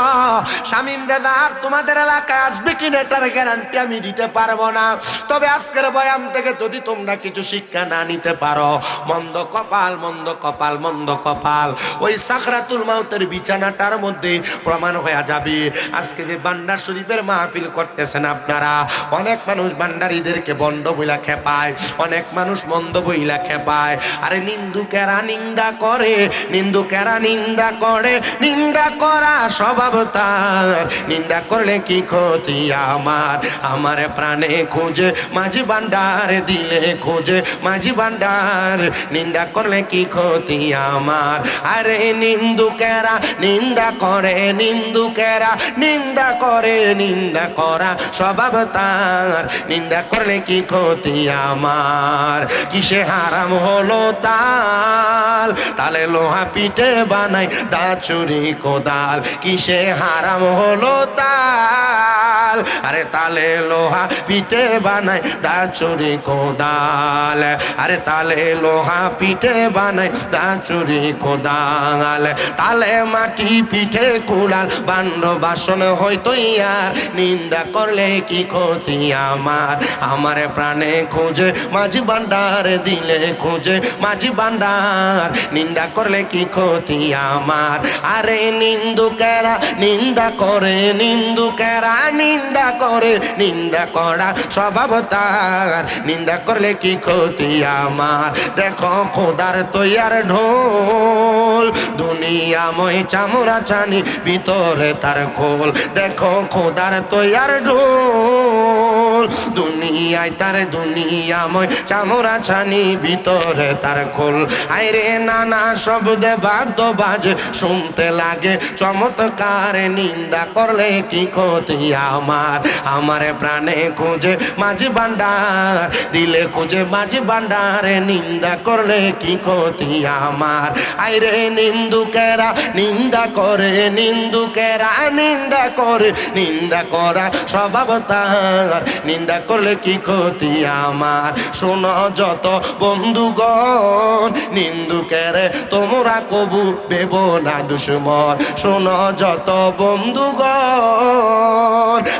A: শামীম রেজার তোমাদের এলাকায় আসবে কিনা এটার গ্যারান্টি আমি দিতে পারবো না। তবে আজকের বয়ান থেকে যদি তোমরা কিছু শিক্ষা না নিতে পারো, মন্দ কপাল, মন্দ কপাল, মন্দ কপাল। ওই সাকরাতুল মাউতের বিছানাটার মধ্যে প্রমাণ হয়ে যাবে। আজকে যে ভান্ডার শরীফের মাহফিল করতেছেন আপনারা, অনেক মানুষ ভান্ডারীদেরকে বন্ড বইলা খেপায়, অনেক মানুষ মন্দ বইলা খেপায়। আরে নিন্দুকেরা নিন্দা করে, নিন্দুকেরা নিন্দা করে, নিন্দা করা স্বভাব তার, নিন্দা করলে কি ক্ষতি আমার? আমার প্রাণে খুঁজে মাঝি ভান্ডার দিলে খুঁজে মাঝি ভান্ডার, নিন্দা করলে কি ক্ষতি আমার? আরে নিন্দুকেরা নিন্দা করে, নিন্দুকেরা নিন্দা করে, নিন্দা করা স্বভাব তার, নিন্দা করলে কি ক্ষতি আমার? কিসে হারাম হলো তাল, তালে লোহা পিঠে বানাই দা চুরি কোদাল। কিসে হারাম হলো তাল, আরে তালে লোহা পিঠে বানাই দা চুরি কোদাল, আরে তালে লোহা পিঠে বানাই দা চুরি কোদাল। তালে মাটি পিঠে কুড়াল বান্ড বাসন হইতো ইয়ার, নিন্দা করলে কি ক্ষতি আমার? আমার প্রাণে খুঁজে মাঝি ভান্ডার দিলে খুঁজে মাঝি ভান্ডার, নিন্দা করলে কি ক্ষতি আমার? আরে নিন্দুকেরা নিন্দা করে, নিন্দুকেরা নিন্দা করে, নিন্দা করা স্বভাব তার, নিন্দা করলে কি ক্ষতি আমার? দেখো খোদার তৈয়ার ঢোল, দুনিয়াময় চামড়া চানি ভিতরে তার খোল। দেখো খোদার তৈয়ার ঢোল, দুনিয়ায় তার দুনিয়াময় চামড়া ছানি ভিতরে তার খোল। আইরে নানা শব্দে বাদ্য বাজে শুনতে লাগে চমৎকার, নিন্দা করলে কি ক্ষতি আমার? আমার প্রাণে খুঁজে মাঝি ভান্ডার দিলে খুঁজে মাঝি ভান্ডারে, নিন্দা করলে কি ক্ষতি আমার? আইরে নিন্দুকেরা নিন্দা করে, নিন্দুকেরা নিন্দা করে, নিন্দা করা স্বভাব তার, নিন্দা করলে কি ক্ষতি আমার? শোনো যত বন্ধুগণ, নিন্দুকেরে তোমরা কবু ভেব না দুশ্মন। শোনো যত বন্ধুগণ,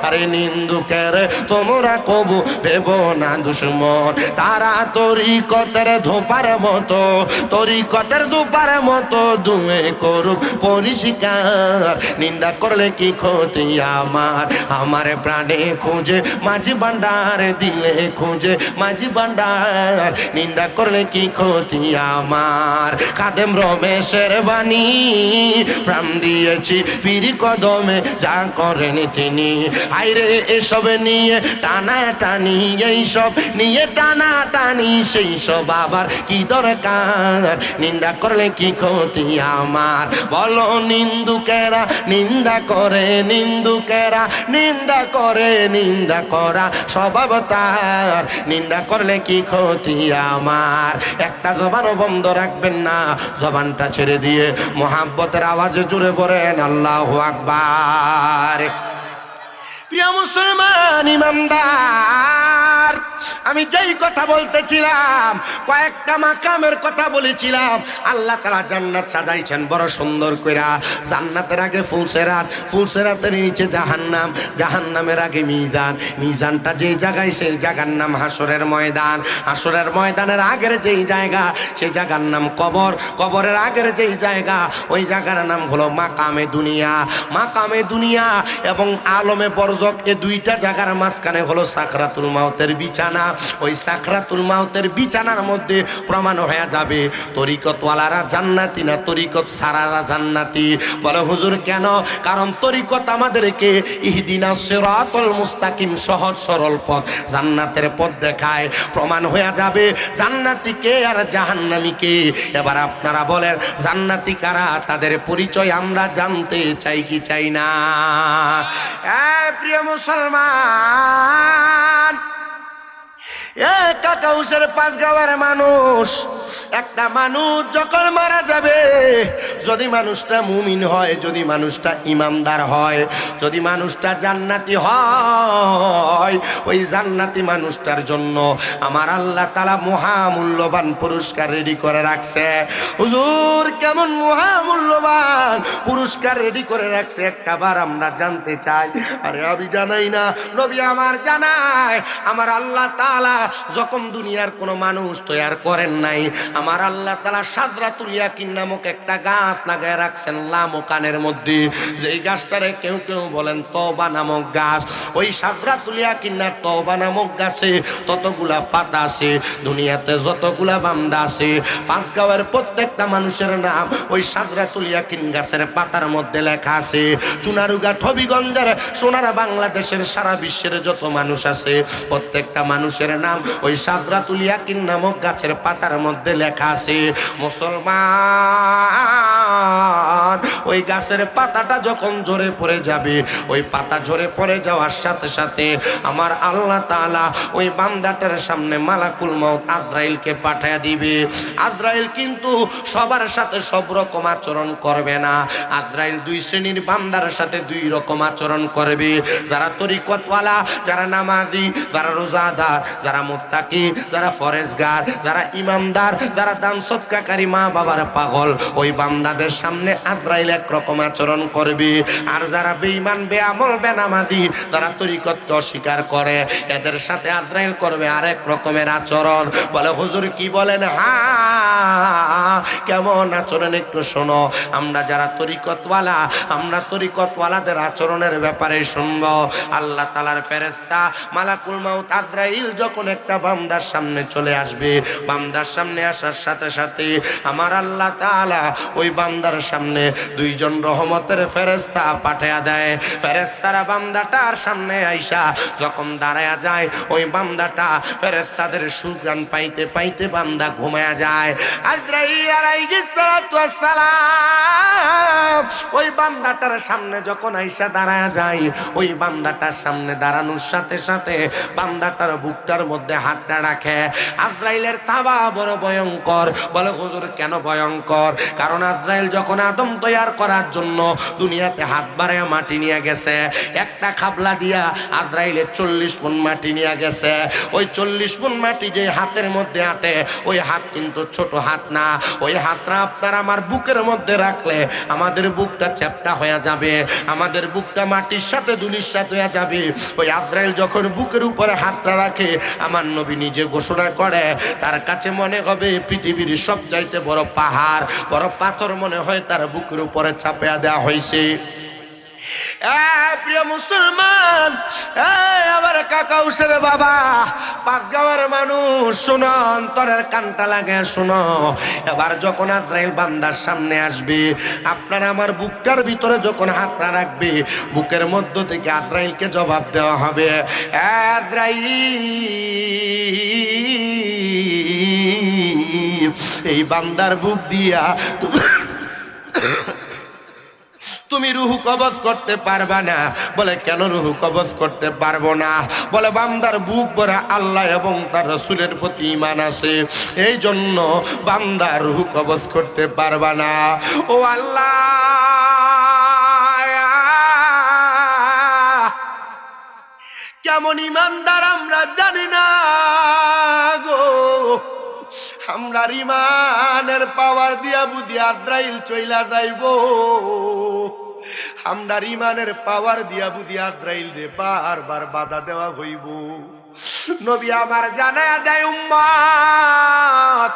A: আরে নিন্দুকেরে তোমরা কবু ভেব না দুশ্মন। তারা তরিকতের ধোপার মতো, তরিকতের ধোপার মতো দুয়ে করুক পরিষ্কার, নিন্দা করলে কি ক্ষতি আমার? আমার প্রাণে খুঁজে মাঝি ভান্ডার দিলে খুঁজে মাঝি ভান্ডার, নিন্দা করলে কি ক্ষতি আমার? খাদেম রমেশের বাণী প্রাণ দিয়েছি ফিরি কদমে, যা করেন তিনি। আইরে এসব নিয়ে টানা টানি, এইসব নিয়ে টানা টানি, সেই সব আবার কি দরকার? নিন্দা করলে কি ক্ষতি আমার? বলো নিন্দুকেরা নিন্দা করে, নিন্দুকেরা নিন্দা করে, নিন্দা করা স্বভাব তার, নিন্দা করলে কি ক্ষতি আমার? একটা জবানও বন্ধ রাখবেন না, জবানটা ছেড়ে দিয়ে মোহাব্বতের আওয়াজে জুড়ে পড়েন আল্লাহু আকবার। প্রিয় মুসলমান ইমানদার, আমি যেই কথা বলতেছিলাম, কয়েকটা মাকামের কথা বলেছিলাম। আল্লাহ তাআলা জান্নাত সাজাইছেন বড় সুন্দর কইরা। জান্নাতের আগে ফুলসেরাত, ফুলসেরাতের নিচে জাহান্নাম, জাহান্নামের আগে মিজান, মিজানটা যেই জায়গায় সেই জায়গার নাম হাসরের ময়দান, হাসরের ময়দানের আগের যেই জায়গা সেই জায়গার নাম কবর, কবরের আগের যেই জায়গা ওই জায়গার নাম হলো মাকামে দুনিয়া, মাকামে দুনিয়া এবং আলমে বরজক, এই দুইটা জায়গার মাঝখানে হলো সাকরাতুল মাউতের বিছানা। ওই সাকরাতুল মাউতের বিছানার মধ্যে প্রমাণ হয়ে যাবে তরিকতওয়ালারা জান্নাতি না তরিকত সারারা জান্নাতি। বলে হুজুর কেন? কারণ তরিকত আমাদেরকে ইহদিনাস সিরাতাল মুস্তাকিম, সহজ সরল পথ, জান্নাতের পথ দেখায়। প্রমাণ হয়ে যাবে জান্নাতি কে আর জাহান্নামী কে। এবার আপনারা বলেন জান্নাতি কারা? তাদের পরিচয় আমরা জানতে চাই কি চাই না? প্রিয় মুসলমান, কাকাউসের 5 গাঁয়ের মানুষ, একটা মানুষ যখন মারা যাবে, যদি মানুষটা মুমিন হয়, যদি মানুষটা ইমানদার হয়, যদি মানুষটা জান্নাতি হয়, ওই জান্নাতি মানুষটার জন্য আমার আল্লাহ তাআলা মহামূল্যবান পুরস্কার রেডি করে রাখছে। হুজুর কেমন মহামূল্যবান পুরস্কার রেডি করে রাখছে একবার আমরা জানতে চাই। আরে আমি জানাই না, নবী আমার জানায়। আমার আল্লাহ তাআলা যখন দুনিয়ার কোনো মানুষ তৈরি করেন নাই, আমার আল্লাহ তাআলা সাদরাতুল ইয়াকিন নামক একটা গাছ লাগায় রাখছেন লামকানের মধ্যে। যেই গাছটারে কেউ কেউ বলেন তওবা নামক গাছ। ওই সাদরাতুল ইয়াকিন না তওবা নামক গাছে ততগুলা পাতা আছে, দুনিয়াতে যতগুলা বান্দা আছে 5 গাঁয়ের প্রত্যেকটা মানুষের নাম ওই সাদরাতুল ইয়াকিন গাছের পাতার মধ্যে লেখা আছে। চুনারুঘাট, হবিগঞ্জের, সোনারা, বাংলাদেশের, সারা বিশ্বের যত মানুষ আছে প্রত্যেকটা মানুষের নাম ওই সাদরাতুল ইয়াকিন নামক গাছের পাতার মধ্যে লেখা আছে। মুসলমান, ওই গাছের পাতাটা যখন ঝরে পড়ে যাবে, ওই পাতা ঝরে পড়ে যাওয়ার সাথে সাথে আমার আল্লাহ তাআলা ওই বান্দাটার সামনে মালাকুল মউত আজরাইলকে পাঠিয়ে দিবে। আজরাইল কিন্তু সবার সাথে সব রকম আচরণ করবে না। আজরাইল 2 শ্রেণীর বান্দার সাথে 2 রকম আচরণ করবে। যারা তরিকতওয়ালা, যারা নামাজি, যারা রোজাদার, যারা মুত্তাকি, যারা ফরেজগার, যারা ইমানদার, যারা দান সদকাকারী, মা বাবার পাগল, ওই বান্দাদের সামনে আজরাইল একরকম আচরণ করবে। আর যারা বেঈমান, বেআমল, বেনামাজি, যারা তরিকতকে অস্বীকার করে, এদের সাথে আজরাইল করবে আরেক রকমের আচরণ। বলে হুজুর কি বলেন? হ্যাঁ, কেমন আচরণ একটু শোনো। আমরা যারা তরিকতওয়ালা, আমরা তরিকতওয়ালাদের আচরণের ব্যাপারে শুনবো। আল্লাহ তাআলার ফেরেশতা মালাকুল মউত আজরাইল যখন একটা বান্দার সামনে চলে আসবে, বান্দার সামনে আসার সাথে সাথে আমার আল্লাহ তাআলা ওই বান্দার সামনে 2 জন রহমতের ফেরেশতা পাঠিয়ে দেয়। ফেরেশতারা বান্দাটার সামনে আইসা যখন দাঁড়ায়া যায়, ওই বান্দাটা ফেরেশতাদের সুগান পাইতে পাইতে বান্দা ঘুমায়া যায়। আজরাইল আলাইহিস সালাতু ওয়াস সালাম ওই বান্দাটার সামনে যখন আইসা দাঁড়ায়া যায়, ওই বান্দাটার সামনে দাঁড়ানোর সাথে সাথে বান্দাটার বুকটার মধ্যে হাতটা রাখে। আজরাইলের তাবা বড় ভয়ঙ্কর। বলে হুজুর কেন ভয়ঙ্কর? কারণ আজরাইল যখন আদম তৈয়ার করার জন্য দুনিয়াতে হাত বাড়ায় মাটি নিয়ে গেছে, একটা খাবলা দিয়া আজরাইলের 40 মণ মাটি নিয়ে গেছে। ওই 40 মণ মাটি যে হাতের মধ্যে আটে, ওই হাত কিন্তু ছোট হাত না। ওই হাতটা আপনার আমার বুকের মধ্যে রাখলে আমাদের বুকটা চ্যাপটা হয়ে যাবে, আমাদের বুকটা মাটির সাথে ধুলির সাথে হয়ে যাবে। ওই আজরাইল যখন বুকের উপরে হাতটা রাখে, আমার নবী নিজে ঘোষণা করে তার কাছে মনে হবে পৃথিবীর সবচাইতে বড় পাহাড়, বড় পাথর মনে হয় তার বুকের উপরে চাপিয়ে দেওয়া হয়েছে। প্রিয় মুসলমান, আবার কাকাউসের বাবা, 5 গাঁয়ের মানুষ, শোনো, অন্তরের কানটা লাগে শোনো। এবার যখন আজরাইল বান্দার সামনে আসবে, আপনার আমার বুকটার ভিতরে যখন হাতটা রাখবে, বুকের মধ্য থেকে আজরাইলকে জবাব দেওয়া হবে। আজরাইল, এই বান্দার বুক দিয়া তুমি রুহু কবজ করতে পারবা না। বলে কেন রুহু কবজ করতে পারবো না? বলে বান্দার বুক ভরা আল্লাহ এবং তার রাসূলের প্রতি ঈমান আছে, এই জন্য বান্দার রুহু কবজ করতে পারবা না। ও আল্লাহ, কেমন ইমানদার আমরা জানি না গো। আমরা ইমানের পাওয়ার দিয়া বুঝি আজরাইল চইলা যাইব, আমরা ইমানের পাওয়ার দিয়া বুঝি আজরাইল রে বারবার বাধা দেওয়া হইব। নবী আমার জানায়া দেয় উম্মত,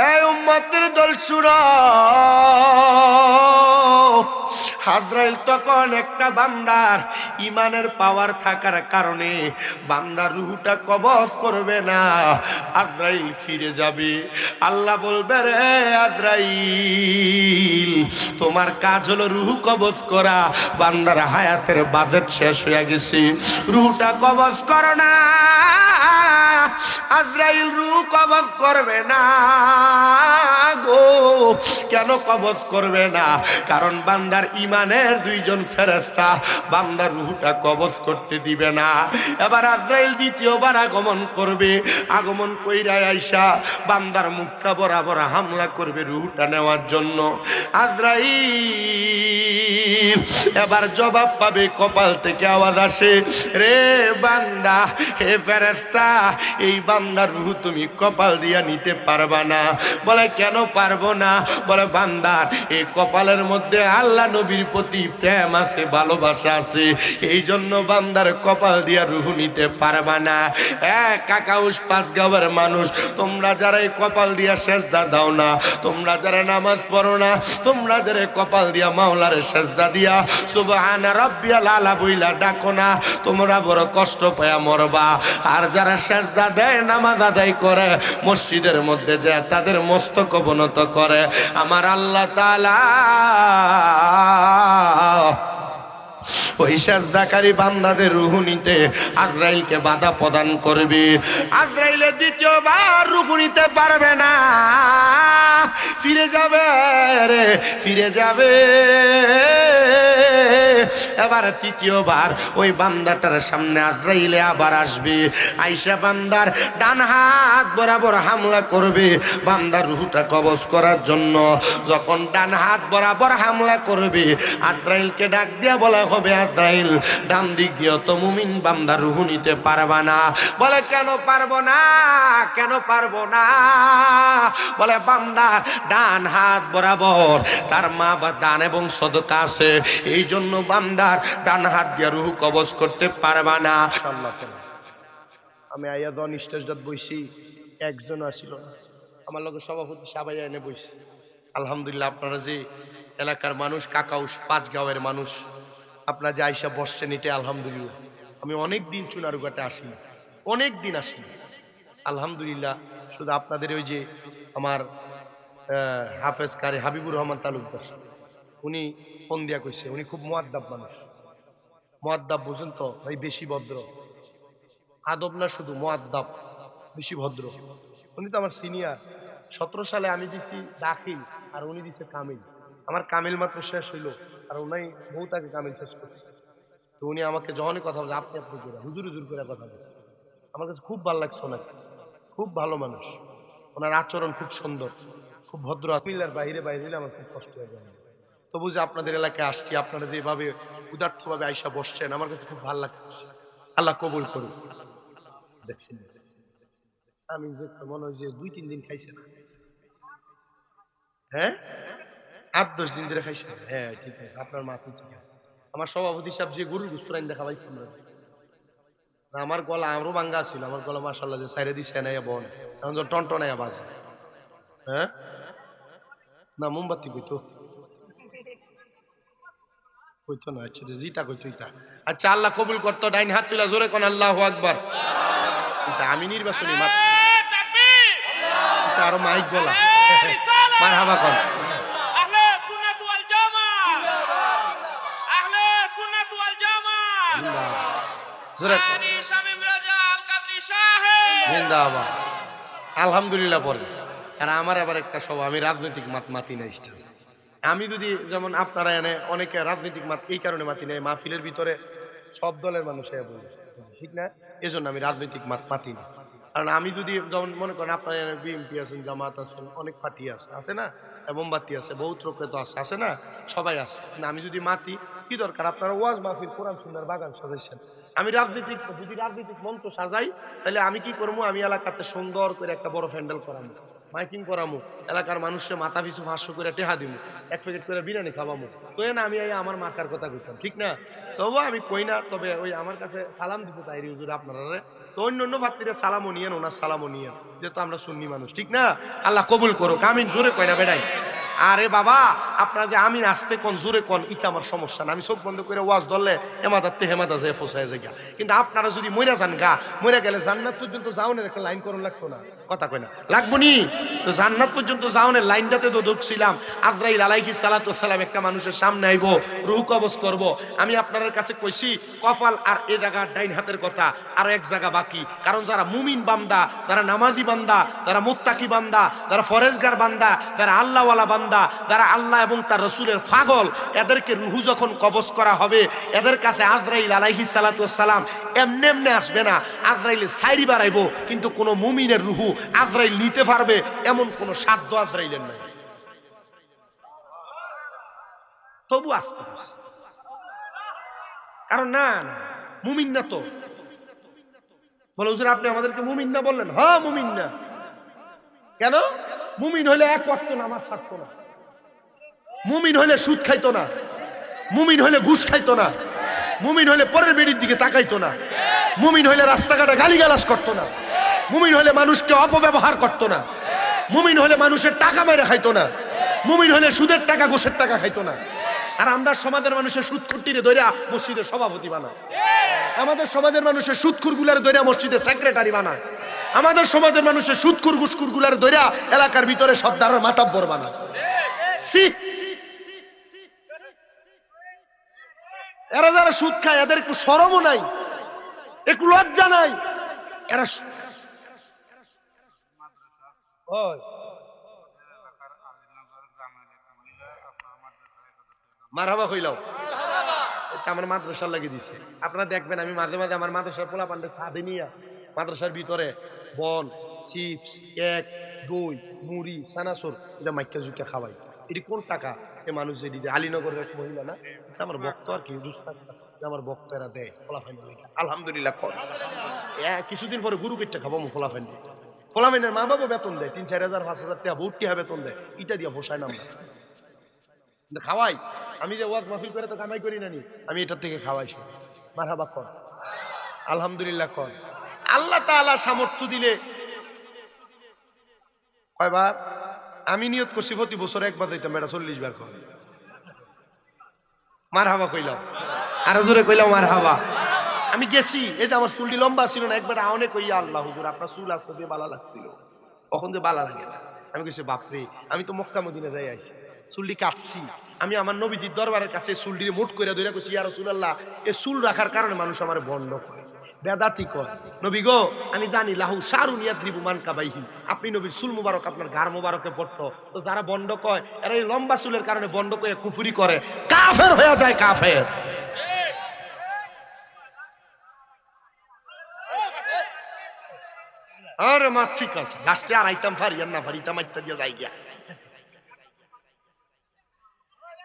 A: এই উম্মতের দল শুনো, আজরাইল তখন একটা বান্দার ইমানের পাওয়ার থাকার কারণে বান্দার রূহটা কবজ করবে না, আজরাইল ফিরে যাবে। আল্লাহ বলবে রে আজরাইল, তোমার কাজ হলো রূহ কবজ করা, বান্দার হায়াতের বাজেট শেষ হয়ে গেছে, রূহটা কবজ করো না। আজরাইল রূহ কবজ করবে না গো। কেন কবজ করবে না? কারণ বান্দার ইমানের দুইজন ফেরেশতা বান্দার রূহটা কবজ করতে দিবে না। এবার আজরাইল দ্বিতীয়বার আগমন করবে, আগমন কইরা আইসা বান্দার মুখটা বরাবর হামলা করবে রূহটা নেওয়ার জন্য। আজরাইল এবার জবাব পাবে, কপাল থেকে আওয়াজ আসে, রে বান্দা, হে ফেরেশতা, এই বান্দার রূহ তুমি কপাল দিয়া নিতে পারবা না। বলে কেন পারবো না? বলে বান্দার এই কপালের মধ্যে আল্লাহ নবীর প্রতি প্রেম আছে, ভালোবাসা আছে, এই জন্য বান্দার কপাল দিয়া রূহ নিতে পারবা না। কাকাউস পাঁচগাঁওয়ের মানুষ, তোমরা যারা এই কপাল দিয়া সেজদা দাও না, তোমরা যারা নামাজ পড়ো না, তোমরা যারা কপাল দিয়া মাওলার সেজদা দিয়া সুবহানা রাব্বিয়াল আলা বইলা ডাকো না, তোমরা বড় কষ্ট পায়া মরবা। আর যারা সেজদা দেয়, নামাজ আদায় করে, মসজিদের মধ্যে যায় তাদের মস্তক অবনত করে, আমার আল্লাহ তাআলা ওই সেজদাকারী বান্দাদের রূহ নিতে আজরাইলকে বাধা প্রদান করবে। আজরাইলের দ্বিতীয়বার রূহ নিতে পারবে না, ফিরে যাবে রে, ফিরে যাবে। এবার তৃতীয়বার ওই বান্দাটার সামনে আজরাইলে আবার আসবে, আইসা বান্দার ডান হাত বরাবর হামলা করবে বান্দার রূহটা কবজ করার জন্য। যখন ডান হাত বরাবর হামলা করবে, আজরাইলকে ডাক দিয়া বলা হবে, আজরাইল ডান দিক দিয়ে তো মুমিন বান্দার রূহ নিতে পারবা না। বলে কেন পারবো না? কেন পারবো না? বলে বান্দার ডান হাত বরাবর তার মা বা দান এবং সদকা আছে, এই জন্য বান্দার ডান হাত দিয়ে রূহ কবজ করতে পারবা না। আমি আইয়া জন স্টেজত বইছি, একজন আসিল না, আমার লগে সভাপতি সবাই এনে বইছি। আলহামদুলিল্লাহ, আপনারা যে এলাকার মানুষ, কাকাউস পাঁচগাঁওয়ের মানুষ, আপনারা যে আইসা বসছেন, এটা আলহামদুলিল্লাহ। আমি অনেক দিন চুনারুঘাটে আসি, অনেক দিন আসি, আলহামদুলিল্লাহ। শুধু আপনাদের ওই যে আমার হাফেজ কারি হাবিবুর রহমান তালুকদার, উনি ফোন দিয়া কইছে, উনি খুব মুআদ্দাব মানুষ। মুআদ্দাব বুঝেন তো ভাই, বেশি ভদ্র, আদব না শুধু মুআদ্দাব, বেশি ভদ্র। উনি তো আমার সিনিয়র। 17 সালে আমি দিছি দাখিল আর উনি দিছে কামিল। আমার কামিল মাত্র শেষ হইলো আর উনি বহু তাকে কামিল শেষ করছে। তো উনি আমাকে যখনই কথা বলে আপনি আপনি করে, হুজুর হুজুর করে কথা বলে, আমার কাছে খুব ভালো লাগছে ওনাকে। খুব ভালো মানুষ, ওনার আচরণ খুব সুন্দর, খুব ভদ্র। মিল্লার বাইরে বাইরে হলে আমার খুব কষ্ট হয়ে যায়। তবু যে আপনাদের এলাকায় আসছি, আপনারা যেভাবে উদার্থভাবে আইসা বসছেন, আমার কাছে খুব ভালো লাগছে। আল্লাহ কবুল করুন। দেখছেন, আমি যে মনে হয় যে 2-3 দিন খাইছে না, হ্যাঁ 8-10 দিন ধরে খাইছে। হ্যাঁ ঠিক আছে, আপনার মা ঠিক আছে। আমার সভাপতি সাহেব যে গরুর গুস্ত রাইন দেখা পাইছেন না, আমার গলা আরো ভাঙ্গা ছিল, আমার গলা মাশাআল্লাহ যে সাইরে দিছে না বন, এখন তো টনটনাইয়া বাজে। হ্যাঁ না, মোমবাতি কইতো কইতো না, আচ্ছা জিতা কইতো ইটা। আচ্ছা, আল্লাহ কবুল করতো। ডাইন হাত তুলা জোরে কোন আল্লাহু আকবার। এটা আমি নির্বাচনী মাত, এটা আরো মাইক গলা। মারহাবা কোন
B: আহলে সুন্নাত ওয়াল জামাত, আহলে সুন্নাত ওয়াল জামাত,
A: জোরে
B: আনি শামীম রাজা আল কাদরি সাহেব
A: জিন্দাবাদ। আলহামদুলিল্লাহ পড়ে। আর আমার আবার একটা সব, আমি রাজনৈতিক মাতি না স্টেজ। আমি যদি যেমন আপনারা এনে অনেকে রাজনৈতিক মাত এই কারণে মাতি নাই, মাহফিলের ভিতরে সব দলের মানুষ বলবে, ঠিক না? এজন্য আমি রাজনৈতিক মাতি না। কারণ আমি যদি যেমন মনে করেন আপনার বিএনপি আছেন, জামাত আছেন, অনেক পার্টি আছে, আছে না, মোমবাতি আছে, বহুত লোকে তো আছে, আছে না, সবাই আছে। কিন্তু আমি যদি মাতি, কি দরকার, আপনারা ওয়াজ মাহফিল কোরআন সুন্নাহর বাগান সাজাইছেন, আমি যদি রাজনৈতিক মঞ্চ সাজাই, তাহলে আমি কি করবো, আমি এলাকাতে সুন্দর করে একটা বড় প্যান্ডেল করামো, মাইকিং করামো, এলাকার মানুষের মাথা পিছু 500 করে টেহা দিব, 1 প্যাকেট করে বিরিয়ানি খাওয়ামো, তো না আমি আমার মার্কার কথা কইতাম, ঠিক না? তবু আমি কই না, তবে ওই আমার কাছে সালাম দিতে তাই হুজুর আপনারা, তো অন্য ভাতৃরা সালামও নিয়েন, ওনার সালামও নিয়েন, যেহেতু আমরা সুন্নি মানুষ, ঠিক না? আল্লাহ কবুল করুক, আমিন জোরে কয় না বেড়াই। আরে বাবা, আপনারা যে আমিন আসতে কোন জোরে কোন, ইটা আমার সমস্যা না, আমি চোখ বন্ধ করে ওয়াজ ধরলে হেমাদাতে হেমাদা যায় ফোসায় যায়। কিন্তু আপনারা যদি মইরা যান গা, মইরা গেলে জান্নাত পর্যন্ত যাওনের একটা লাইন করুন, লাগতো না? কথা কয় না, লাগবো নি? তো জান্নাত পর্যন্ত যাওনের লাইনটাতে তো ঢুকছিলাম, আজরাইল আলাইহিস সালাতু ওয়াসসালাম একটা মানুষের সামনে আইব, রূহ কবজ করব। আমি আপনাদের কাছে কইছি কপাল আর এ জায়গা ডাইন হাতের কথা, আর এক জায়গা বাকি। কারণ যারা মুমিন বান্দা, যারা নামাজি বান্দা, যারা মুত্তাকি বান্দা, যারা ফরেজগার বান্দা, যারা আল্লাহওয়ালা বান্দা, যারা আল্লাহ এবং তার রাসূলের পাগল, এদেরকে রূহ যখন কবজ করা হবে, এদের কাছে আজরাইল আলাইহিস সালাতু ওয়াসসালাম এমনি এমনি আসবে না, আজরাইল সাইরি বাড়াইবো, কিন্তু কোন মুমিনের রূহ আজরাইল নিতে পারবে এমন কোন সাধ্য আজরাইলের নাই। তবু আসতে কারণ না, মুমিন না তো। বলে হুজুর আপনি আমাদেরকে মুমিন না বললেন? হ্যাঁ মুমিন না। কেন? মুমিন হইলে 1 ওয়াক্ত নামাজ ছাড়তো না, মুমিন হইলে সুদ খাইতো না, মুমিন হইলে ঘুষ খাইতো না, মুমিন হইলে পরের বেড়ির দিকে তাকাইতো না, মুমিন হইলে রাস্তাঘাটে গালিগালাজ করতো না, মুমিন হইলে মানুষকে অপব্যবহার করতো না, মুমিন হইলে মানুষের টাকা মেরে খাইতো না, মুমিন হইলে সুদের টাকা ঘুষের টাকা খাইতো না। আর আমরা সমাজের মানুষের সুদখুরটিরে ধইরা মসজিদের সভাপতি বানাই, আমাদের সমাজের মানুষের সুদখুর গুলার ধইরা মসজিদের সেক্রেটারি বানায়, আমাদের সমাজের মানুষের সুদখুর ঘুষখুর গুলার ধইরা এলাকার ভিতরে সর্দারের মাতাব্বর বানায়। এরা যারা সুদ খায় এদের একটু শরমও নাই, একটু লজ্জা নাই। এরা মারহাবা কইলাও, এটা আমার মাদ্রাসার লাগিয়ে দিছে। আপনারা দেখবেন আমি মাঝে মাঝে আমার মাদ্রাসার পোলা পান্ডে ছাদে নিয়ে মাদ্রাসার ভিতরে বন, চিপস, কেক, দই, মুড়ি, চানাচুর এটা মাইকা জুকে খাওয়াই। এটি কোন টাকা? এ মানুষ যে দিদি আলীনগরের এক মহিলা না, এটা আমার ভক্ত আর কি, আমার ভক্ত এরা দেয় ফলাফাইন। আলহামদুলিল্লাহ কর কিছুদিন পরে গুরু কেটটা খাবো ফলাফাইন। ফলাফাইনের মা বাবা বেতন দেয় 3-4 হাজার 5,000 টাকা, ভর্তি হবে বেতন দেয়, এটা দিয়ে বসায় নাম খাওয়াই। আমি যে ওয়াজ মাহফিল করে তো কামাই করি না নি, আমি এটার থেকে খাওয়াই। মারহাবা কর, আলহামদুলিল্লাহ কর। আল্লাহ তাআলা সামর্থ্য দিলে কয়বার আমি নিয়ত করছি প্রতি বছর একবার দিতাম, এটা 40 বার কর। মারহাবা কইলাম, আরো জোরে কইলাম মারহাবা। আমি গেছি, এই যে আমার চুলটি লম্বা ছিল না, একবার আওনে কইয়া আল্লাহ হুজুর আপনার চুল আসতে দিয়ে বালা লাগছিল, কখন যে বালা লাগে না। আমি কইছি বাপরে, আমি তো মক্কা মদিনা যাই আইছি, চুলটি কাটছি। আমি আমার নবীজির দরবারের কাছে চুলটিরে মুঠ করে ধরে কইছি ইয়া রাসূলুল্লাহ, এই চুল রাখার কারণে মানুষ আমার বন্ধ করে, বেদাতি কয়। নবী গো আমি জানি লাহু শারুন ইয়াদ্রিবু মানকাবাইহি, আপনি নবীর চুল মুবারক আপনার গার মুবারকে পড়তো, তো যারা বন্ধ কয় এরা এই লম্বা চুলের কারণে বন্ধ করে কুফরি করে, কাফের হয়ে যায় কাফের। আরে মা ঠিক আছে, লাস্টে আর আইতাম ফারি আর না ফারি মাইতা দিয়ে যাই গিয়া।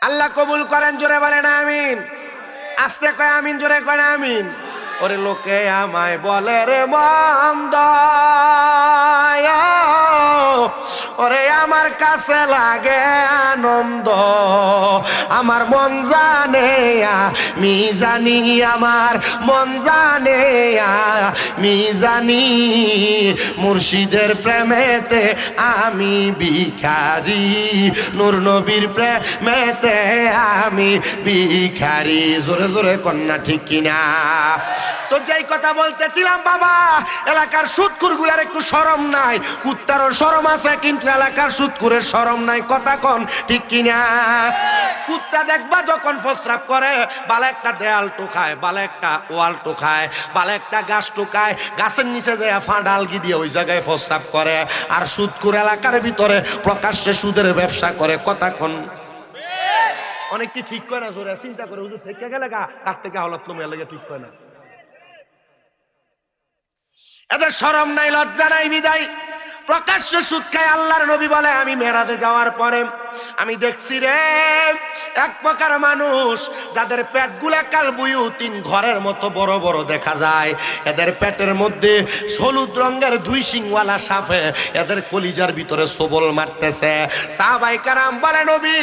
A: আল্লাহ কবুল করেন, জোরে বলেন আমিন। আস্তে কয় আমিন, জোরে কয় আমিন। ওরে লোকে আমায় বলে রে মন্দ, ওরে আমার কাছে লাগে আনন্দ, আমার মন জানে আমি জানি, আমার মন জানে আমি জানি, মুর্শিদের প্রেমেতে আমি ভিখারি, নূর নবীর প্রেমেতে আমি ভিখারি। জোরে জোরে কন্যা ঠিক কিনা? তো যেই কথা বলতেছিলাম বাবা, এলাকার সুদখুর গুলার একটু শরম নাই, কুত্তারও শরম আছে কিন্তু এলাকার সুদখুরের শরম নাই। কথা কোন ঠিক কিনা? কুত্তা দেখবা যখন প্রস্রাব করে, বালা একটা দেয়াল টোকায়, বালা একটা ওয়াল টোকায়, বালা একটা গাছ টোকায়, গাছের নিচে যায় ফাঁডালগি দিয়ে ওই জায়গায় প্রস্রাব করে। আর সুদখুর এলাকার ভিতরে প্রকাশ্যে সুদের ব্যবসা করে। কথা কোন? অনেক কি ঠিক করে না, জোরে চিন্তা করে হুজুর থেকে গেলে গা কার থেকে হলত লোমের লেগে ঠিক করে না। এদের শরম নাই, লজ্জা নাই, বিদায় প্রকাশ্য সুদ খায়। আল্লাহর নবী বলে আমি মেরাজে যাওয়ার পরে আমি দেখছি রে এক প্রকার মানুষ যাদের পেটগুলা কাল বুয়ুতিন ঘরের মতো বড় বড় দেখা যায়, এদের পেটের মধ্যে হলুদ রঙের দুই শিংওয়ালা সাপে এদের কলিজার ভিতরে সবল মারতেছে। সাহাবায়ে কেরাম বলে নবী,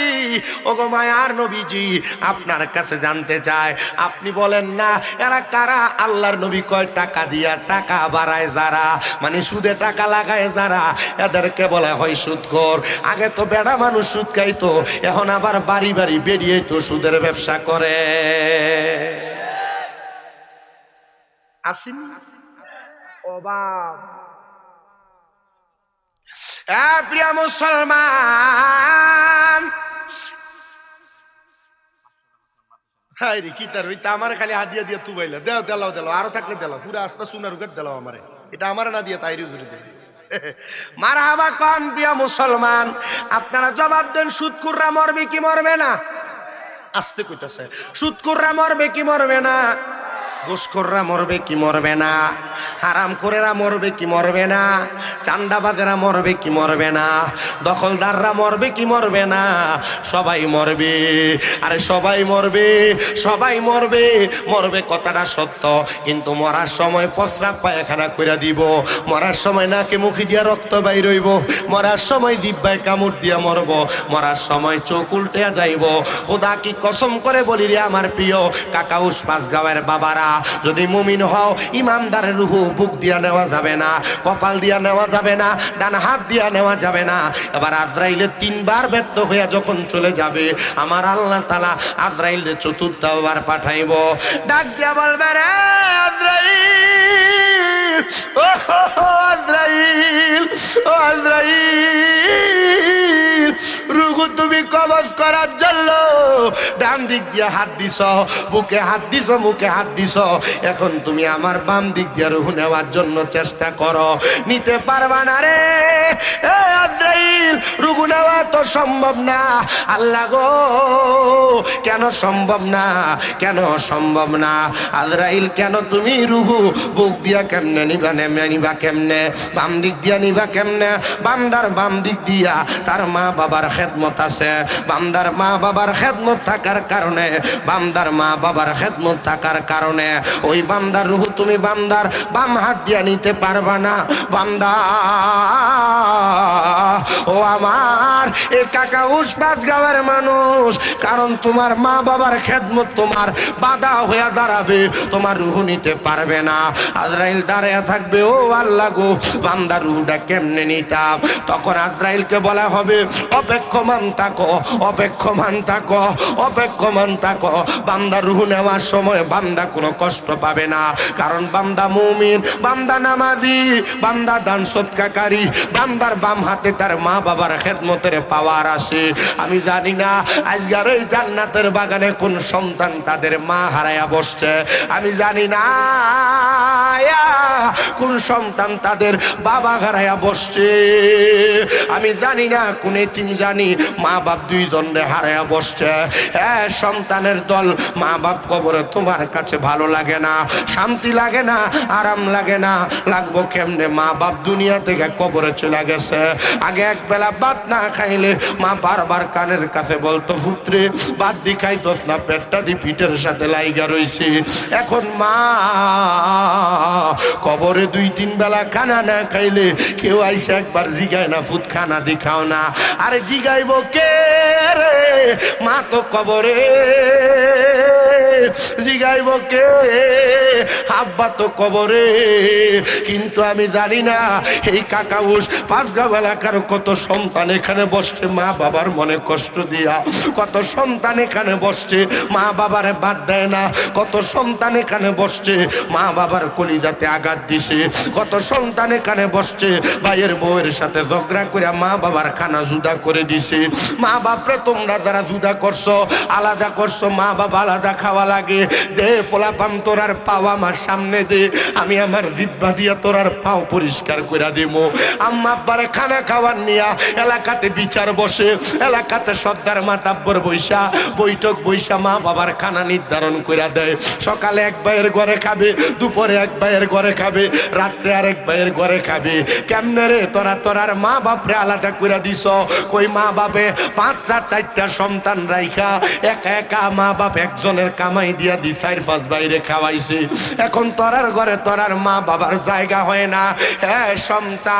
A: ওগো মায়ার নবীজি, আপনার কাছে জানতে চায় আপনি বলেন না এরা কারা? আল্লাহর নবী কয় টাকা দিয়া টাকা বাড়ায় যারা, মানে সুদে টাকা লাগায় যারা, এদেরকে বলা হয় সুদখোর। আগে তো বেড়া মানুষ সুদ খাইতো, এখন আবার বাড়ি বাড়ি বেরিয়ে তো সুদের ব্যবসা করে। আসেনি অভাব। প্রিয় মুসলমান, হাই রে কি তার ওইটা আমার খালি হাদিয়া দিয়ে তু বাইলা দেও, দেলাও দেলাও, আরো থাকলে দেলাও, পুরো আস্তা সোনার উগার দেলাও আমারে, এটা আমার না দিয়ে তাইরি ধরে দেয়। মারহাবা কোন প্রিয় মুসলমান, আপনারা জবাব দেন, সুদখোররা মরবে কি মরবে না? আস্তে কইতাছে, সুদখোররা মরবে কি মরবে না? ঘুষখোররা মরবে কি মরবে না? হারামখোরেরা মরবে কি মরবে না? চান্দাবাজেরা মরবে কি মরবে না? দখলদাররা মরবে কি মরবে না? সবাই মরবে, আরে সবাই মরবে, সবাই মরবে। মরবে কথাটা সত্য, কিন্তু মরার সময় প্রস্রাব পায়খানা কইরা দিব, মরার সময় নাকে মুখে দিয়া রক্ত বাইর হইব, মরার সময় জিহ্বায় কামড় দিয়া মরব, মরার সময় চোখ উল্টে যাইব। খোদা কি কসম করে বলি রে আমার প্রিয় কাকাউস পাঁচগাঁওয়ের বাবারা, যদি মুমিন হও ইমানদারের রূহ বুক দিয়া নেওয়া যাবে না, কপাল দিয়া নেওয়া যাবে না, ডান হাত দিয়া নেওয়া যাবে না। এবার আজরাইলে তিনবার ব্যর্থ হইয়া যখন চলে যাবে, আমার আল্লাহ তাআলা আজরাইলে চতুর্থবার পাঠাইব, ডাক দিয়া বলবে রে আজরাইল, ও আজরাইল, ও আজরাইল, রূহ তুমি কবজ করার জন্য ডান দিক দিয়ে হাত দিছ, বুকে হাত দিছ, মুখে হাত দিছ, এখন তুমি আমার বাম দিক দিয়ে রূহ নেওয়ার জন্য চেষ্টা করো, নিতে পারবা না রে আজরাইল, রূহ নেওয়া তো সম্ভব না। আল্লাহ গো কেন সম্ভব না, কেন সম্ভব না? আজরাইল কেন তুমি রূহ বুক দিয়া কেমনে নিবা, নেমে নিবা কেমনে, বাম দিক দিয়া নিবা কেমনে? বান্দার বাম দিক দিয়া তার মা বাবার খেদমত আছে, বান্দার মা বাবার খেদমত থাকার কারণে, বান্দার মা বাবার খেদমত থাকার কারণে ওই বান্দার রূহ তুমি বান্দার বাম হাত দিয়া নিতে পারবা না। বান্দা ও আমার এই কাকাউস পাঁচগাঁওয়ের মানুষ, কারণ তোমার মা বাবার খেদমত তোমার বাধা হইয়া দাঁড়াবে, তোমার রূহ নিতে পারবে না। আজরাইল দাঁড়িয়ে থাকবে, ও আল্লাহ গো বান্দার রূহটা কেমনে নিতাম? তখন আজরাইলকে বলা হবে অপেক্ষমান থাকো, অপেক্ষমান থাকো, অপেক্ষমান থাকো। বান্দার রূহ নেওয়ার সময় বান্দা কোনো কষ্ট পাবে না, কারণ বান্দা মুমিন, বান্দা নামাজি, বান্দা দান সদকাকারী, বান্দার বাম হাতে তার মা বাবার খেদমতের পাওয়ার আসে। আমি জানি না আজকের এই জান্নাতের বাগানে কোন সন্তান তাদের মা হারায়া বসছে, আমি জানি না কোন সন্তান তাদের বাবা হারায়া বসছে, আমি জানি না কোন এতিম জানি মা বাপ দুইজনে হারায়া বসছে। হ্যাঁ সন্তানের দল, মা বাপ কবরে তোমার কাছে ভালো লাগে না, শান্তি লাগে না, আরাম লাগে না, লাগবো কেমনে? মা বাপ দুনিয়া থেকে কবরে চলে গেছে, আগে এক বেলা ভাত না খাইলে মা বারবার কানের কাছে বলতো পুত্রে ভাত দি খাইতস না, পেটটা দি পিঠের সাথে লাইগা রইছে। এখন মা কবরে দুই তিন বেলা খানা না খাইলে কেউ আইসা একবার জিগায় না ফুত খানা দি খাও না, আরে জিগাইব কে রে? মা তো কবরে, জিগাইব কে? আব্বা তো কবরে। কিন্তু আমি জানি না এই কাকাউস পাঁচগাঁও এলাকার কত সন্তান এখানে বসছে মা বাবার মনে কষ্ট দিয়া, কত সন্তান এখানে বসছে মা বাবারে বাদ দেয় না, কত সন্তান এখানে বসছে মা বাবার কলিজাতে আঘাত দিছে, কত সন্তান এখানে বসছে ভাইয়ের বউয়ের সাথে ঝগড়া করে মা বাবার খানা জুদা করে দিছে। মা বাপরে তোমরা যারা জুদা করছো, আলাদা করছো, মা বাবা আলাদা খাওয়া লাগে, দে পোলাপান তোরার পাও আমার সামনে দে, আমি আমার জিহ্বা দিয়া তোরার পাও পরিষ্কার করে দেব। আম্মা আব্বারে খানা খাওয়ার নিয়া এলাকাতে বিচার বসে, এলাকাতে সর্দার মাতাব্বর বৈশা বৈঠক বৈশা মা বাবার খানা নির্ধারণ করে দেয়। সকালে এক ভাইয়ের ঘরে খাবে, দুপুরে এক ভাইয়ের ঘরে খাবে, রাত্রে আরেক ভাইয়ের ঘরে খাবে। কেমনে রে তোরা তোরার মা বাপরে আলাদা করে দিস? কই মা বাপে 5টা 4টা সন্তান রাইখা একা একা মা বাপ একজনের কামাই দিয়া দি 4-5 বাইরে খাওয়াইছে। এখন তোরার ঘরে তোরার মা বাবার জায়গা হয় না। হ্যাঁ সন্তান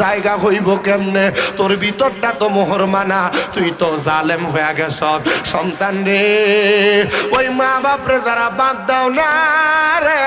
A: জায়গা হইব কেমনে? তোর ভিতরটা তো মোহর মানা, তুই তো জালেম হয়ে গেছ। সন্তান রে ওই মা বাপরে যারা বাদ দাও না রে,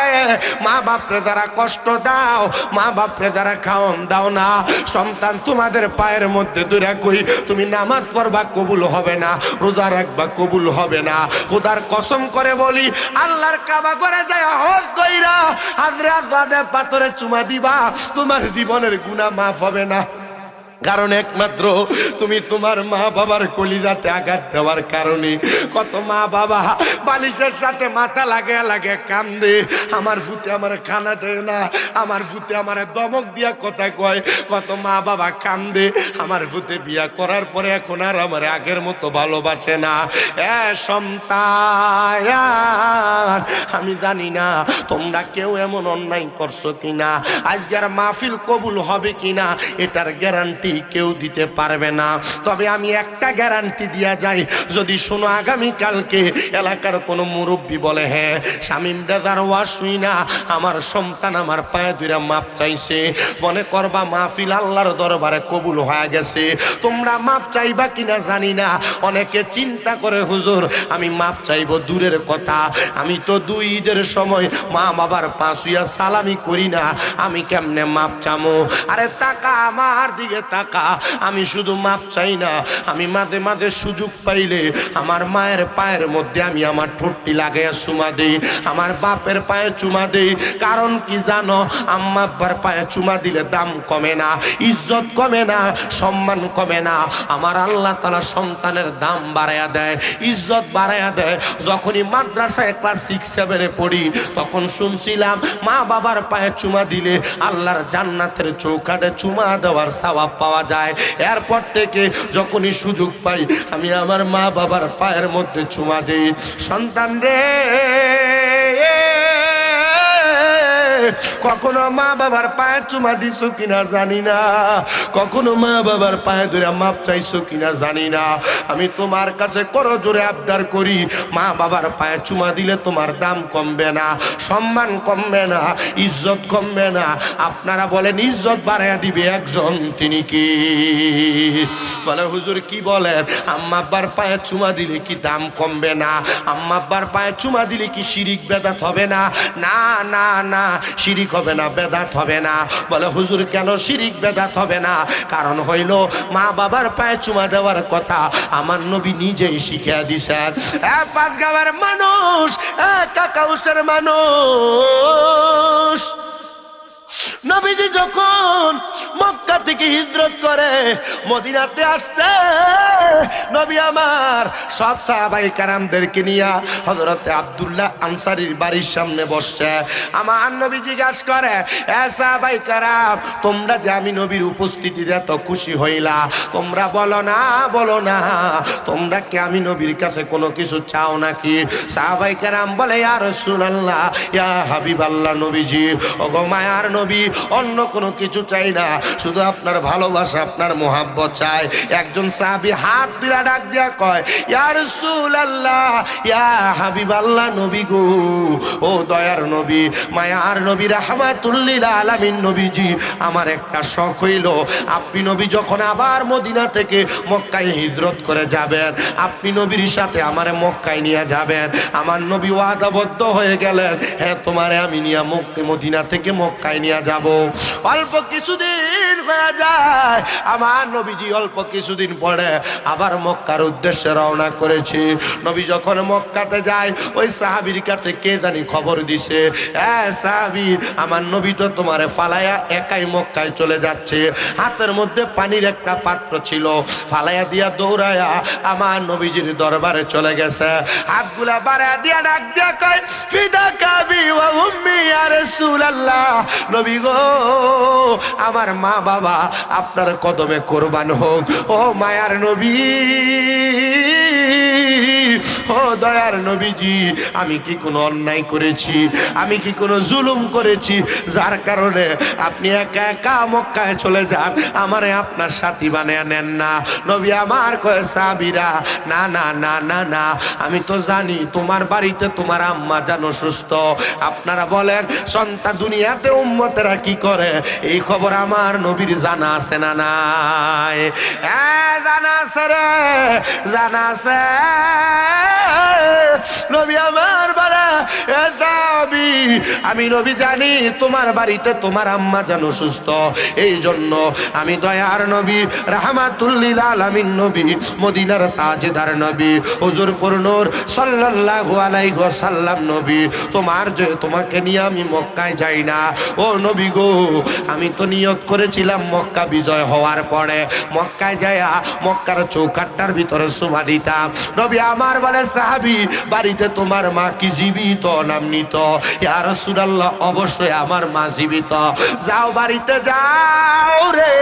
A: মা বাপরে যারা কষ্ট দাও, মা বাপরে যারা খাওন দাও না, সন্তান তোমাদের পায়ের মধ্যে দুরা কই তুমি নামাজ পড়বা কবুল হবে না, রোজা রাখবা কবুল হবে না। খোদার কসম করে বলি আল্লাহর কাবা করে যায় হজ কইরা হাজরাত বাদে পাথরে চুমা দিবা, তোমার জীবনের গুনাহ মাফ হবে না। কারণ একমাত্র তুমি তোমার মা বাবার কলিজাতে আঘাত দেওয়ার কারণে। কত মা বাবা বালিশের সাথে মাথা লাগে লাগে কান্দে, আমার ভূতে আমার খানা দেয় না, আমার ভূতে আমার দমক দিয়া কথা কয়। কত মা বাবা কান্দে, আমার ভূতে বিয়া করার পরে এখন আর আমার আগের মতো ভালোবাসে না। সন্তান আমি জানি না তোমরা কেউ এমন অন্যায় করছো কিনা, আজকের মাহফিল কবুল হবে কিনা এটার গ্যারান্টি কেউ দিতে পারবে না। তবে আমি একটা গ্যারান্টি দিয়া যাই, যদি শোনো আগামী কালকে এলাকার কোনো মুরব্বী বলে হ্যাঁ শামীম দাদার ওয়াজ শুই না আমার সন্তান আমার পায়ে দুইরা মাপ চাইছে, মনে করবা মাহফিল আল্লাহর দরবারে কবুল হয়ে গেছে। তোমরা মাপ চাইবা কিনা জানি না, অনেকে চিন্তা করে হুজুর আমি মাপ চাইবো দূরের কথা, আমি তো 2 ঈদের সময় মা বাবার পাশুয়া সালামি করি না, আমি কেমনে মাপ চামো? আরে তাকা আমার দিকে টাকা, আমি শুধু মাপ চাই না, আমি মাঝে মাঝে সুযোগ পাইলে আমার মায়ের পায়ের মধ্যে আমি আমার ঠোঁটটি লাগাইয়া চুমা দেই, আমার বাপের পায়ে চুমা দেই। কারণ কি জানো? আম্মা আব্বার পায়ে চুমা দিলে দাম কমে না, ইজ্জত কমে না, সম্মান কমে না। আমার আল্লাহ তাআলা সন্তানের দাম বাড়াইয়া দেয়, ইজ্জত বাড়াইয়া দেয়। যখনই মাদ্রাসায় ক্লাস 6-7 পড়ি তখন শুনছিলাম মা বাবার পায়ে চুমা দিলে আল্লাহর জান্নাতের চৌকাঠে চুমা দেওয়ার সওয়াব পাওয়া যায়। এরপর থেকে যখনই সুযোগ পাই আমি আমার মা বাবার পায়ের মধ্যে চুমা দিই। সন্তান রে কখনো মা বাবার পায়ে চুমা দিছো কিনা জানি না, কখনো মা বাবার পায়ে ধরে মাপ চাইছো কিনা জানি না। আমি তোমার কাছে করো জোরে আবদার করি, মা বাবার পায়ে চুমা দিলে তোমার দাম কমবে না, সম্মান কমবে না, ইজ্জত কমবে না। আপনারা বলেন ইজ্জত বাড়াইয়া দিবে একজন, তিনি কি? বলে হুজুর কি বলেন? আম্মা আব্বার পায়ে চুমা দিলে কি দাম কমবে না? আম্মা আব্বার পায়ে চুমা দিলে কি শিরিক বেদাত হবে না? না না না, শিরিক হবে না, বেদাত হবে না। বলে হুজুর কেন শিরিক বেদাত হবে না? কারণ হইল মা বাবার পায়ে চুমা দেওয়ার কথা আমার নবী নিজেই শিখিয়ে দিছেন। 5 গাঁয়ের মানুষ, কাকাউসের মানুষ, নবীজি যখন মক্কা থেকে হিজরত করে মদিনাতে আসছে, নবী আমার সব সাহাবায়ে কেরামদেরকে নিয়ে হযরতে আব্দুল্লাহ আনসারীর বাড়ির সামনে বসছে। আমার নবী জিজ্ঞাসা করে, এ সাহাবায়ে কেরাম তোমরা যে আমি নবীর উপস্থিতিতে এত খুশি হইলা, তোমরা বলো না তোমরা কি আমি নবীর কাছে কোনো কিছু চাও নাকি? সাহাবায়ে কেরাম বলে, ইয়া রাসূলুল্লাহ, ইয়া হাবিবাল্লাহ, নবীজি ওগো মায়ার নবী, অন্য কোনো কিছু চাই না, শুধু আপনার ভালোবাসা আপনার মোহাব্বত চাই। একজন সাহাবী হাত দিয়া ডাক দিয়া কয়, ইয়া রাসূলুল্লাহ, ইয়া হাবিবাল্লাহ, নবী গো, ও দয়ার নবী, মায়ার নবী, রাহমাতুল লিল আলামিন নবীজি, আমার একটা শখ হইল আপনি নবী যখন আবার মদিনা থেকে মক্কায় হিজরত করে যাবেন, আপনি নবীর সাথে আমারে মক্কায় নিয়ে যাবেন। আমার নবী ওয়াদাবদ্ধ হয়ে গেলেন, হ্যাঁ তোমারে আমি নিয়ে মদিনা থেকে মক্কায় নিয়ে যাব। অল্প কিছুদিন দিন হয়ে যায় আমার নবীজি অল্প কিছুদিন পরে আবার মক্কার উদ্দেশ্যে রওনা করেছে। নবী যখন মক্কাতে যায় ওই সাহাবীর কাছে কে জানি খবর দিছে, সাহাবী আমার নবী তো তোমারে ফালায়া একাই মক্কায় চলে যাচ্ছে। হাতের মধ্যে পানির একটা পাত্র ছিল, ফালায়া দিয়া দৌড়ায়া আমার নবীজির দরবারে চলে গেছে। হাতগুলা বাড়ায়া দিয়া ডাক দিয়া কয় ফিদাকা বি ওয়া উম্মি ইয়া রাসূলুল্লাহ, নবী গো আমার মা বাবা আপনার কদমে কোরবান হোক। ও মায়ার নবী, ও দয়ার নবীজি, আমি কি কোনো অন্যায় করেছি? আমি কি কোনো জুলুম করেছি যার কারণে আপনি একা একা মক্কায় চলে যান, আমারে আপনার সাথী বানিয়ে নেন না? নবী আমার কয় সাহাবীরা, না না না না না, আমি তো জানি তোমার বাড়িতে তোমার আম্মা জানো সুস্থ। আপনারা বলেন সন্তান দুনিয়াতে উম্মতেরা কি করে, এই খবর আমার নবীর জানা আছে না নাই? জানা আছে রে, জানা আছে। নবী আমার বলে আমি নবী জানি তোমার বাড়িতে তোমার আম্মা জানো সুস্থ, এই জন্য আমি দয়ার নবী রাহমাতুল লিল আলামিন নবী মদিনার তাজদার নবী হুজুরপুর নূর সাল্লাল্লাহু আলাইহি ওয়াসাল্লাম নবী তোমাকে নিয়ে আমি মক্কায় যাই না। ও নবী গো, আমি তো নিয়ত করেছিলাম মক্কা বিজয় হওয়ার পরে মক্কায় যায়া মক্কার চৌকাটটার ভিতরে সুমা দিতাম। নবী আমার বলে সাহাবী, বাড়িতে তোমার মা কি জীবিত নামনিত? ইয়া রাসূলুল্লাহ, অবশ্যই আমার মা জীবিত। যাও বাড়িতে যাও রে,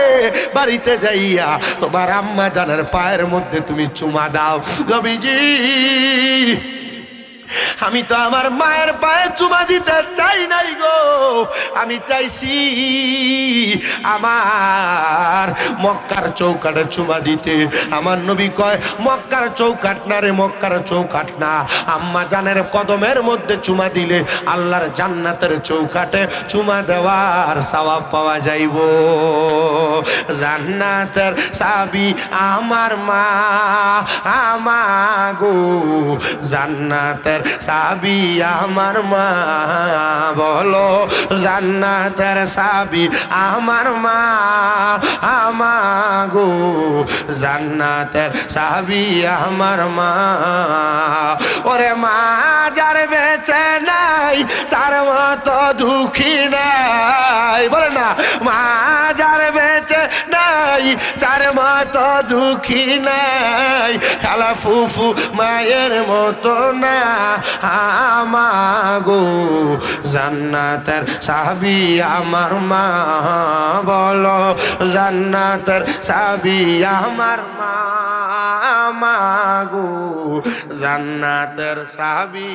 A: বাড়িতে যাইয়া তোমার আম্মা জানের পায়ের মধ্যে তুমি চুমা দাও। নবীজি আমি তো আমার মায়ের পায়ে চুমা দিতে চাই নাই গো, আমি চাইছি আমার মক্কার চৌকাটে চুমা দিতে। আমার নবী কয় মক্কার চৌকাট না রে, মক্কার চৌকাট না, আম্মা জানের কদমের মধ্যে চুমা দিলে আল্লাহর জান্নাতের চৌকাটে চুমা দেওয়ার সওয়াব পাওয়া যাইব। জান্নাতের চাবি আমার মা, আমাগো জান্নাতের চাবি আমার মা, বলো জান্নাতের চাবি আমার মা, আমাগো জান্নাতের চাবি আমার মা। ওরে মা যার বেঁচে নাই তার মতো দুঃখী নাই, বলে না, মা যার বেঁচে নাই তার মতো দুঃখী নাই, খালা ফুফু মায়ের মতো না, আমাগো জান্নাতের চাবি আমার মা, বলো জান্নাতের চাবি আমার মা, আমাগো জান্নাতের চাবি।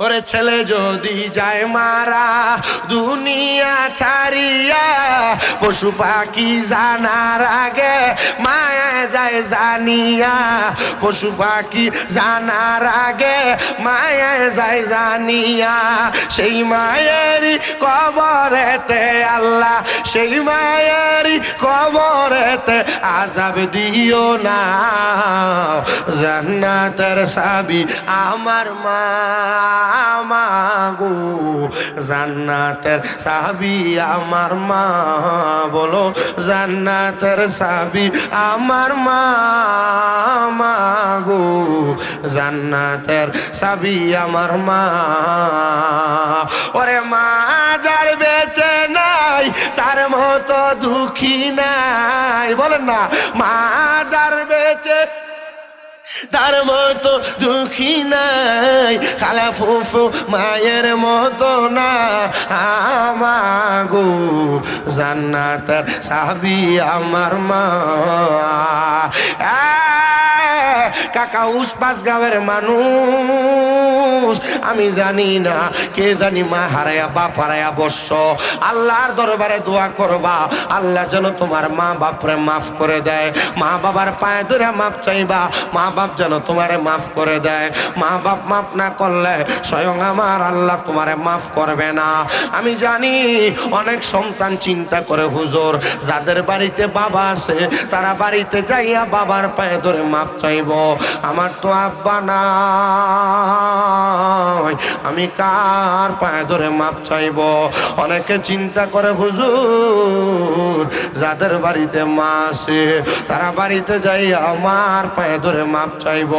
A: ওরে ছেলে যদি যায় মারা দুনিয়া ছাড়িয়া, পশু পাখি জানার আগে মায়া যায় জানিয়া, পশু পাখি জানার আগে মায়া যায় জানিয়া, সেই মায়েরই কবরেতে আল্লাহ, সেই মায়েরই কবরেতে আযাব দিও না, জান্নাতের চাবি আমার মা, আমাগো জান্নাতের চাবি আমার মা, বলো জান্নাতের চাবি আমার মা, আমাগো জান্নাতের চাবি আমার মা। ওরে মা যার বেঁচে নাই তার মতো দুঃখী নাই, বলেন না, মা যার বেঁচে তার মতো দুঃখী নাই, খালা ফুফু মায়ের মতো না, আমাগো জান্নাতের চাবি আমার মা। কাকা উসপাস গাঁয়ের মানুষ, আমি জানি না কে জানি মা হারায়া বাপ হারায়া বর্ষ, আল্লাহর দরবারে দোয়া করবা আল্লাহ যেন তোমার মা বাপরে মাফ করে দেয়, মা বাবার পায়ে ধরে মাপ চাইবা, মা বাপ যেন তোমারে মাফ করে দেয়। মা বাপ মাফ না করলে স্বয়ং আমার আল্লাহ তোমারে মাফ করবে না। আমি জানি অনেক সন্তান চিন্তা করে হুজুর যাদের বাড়িতে বাবা আছে তারা বাড়িতে যাইয়া বাবার পায়ে ধরে মাপ চাইব, আমার তো আব্বা না, নাই, আমি কার পায়ে ধরে মাপ চাইব? অনেকে চিন্তা করে হুজুর যাদের বাড়িতে মা আছে তারা বাড়িতে যাই আমার পায়ে ধরে মাপ চাইব।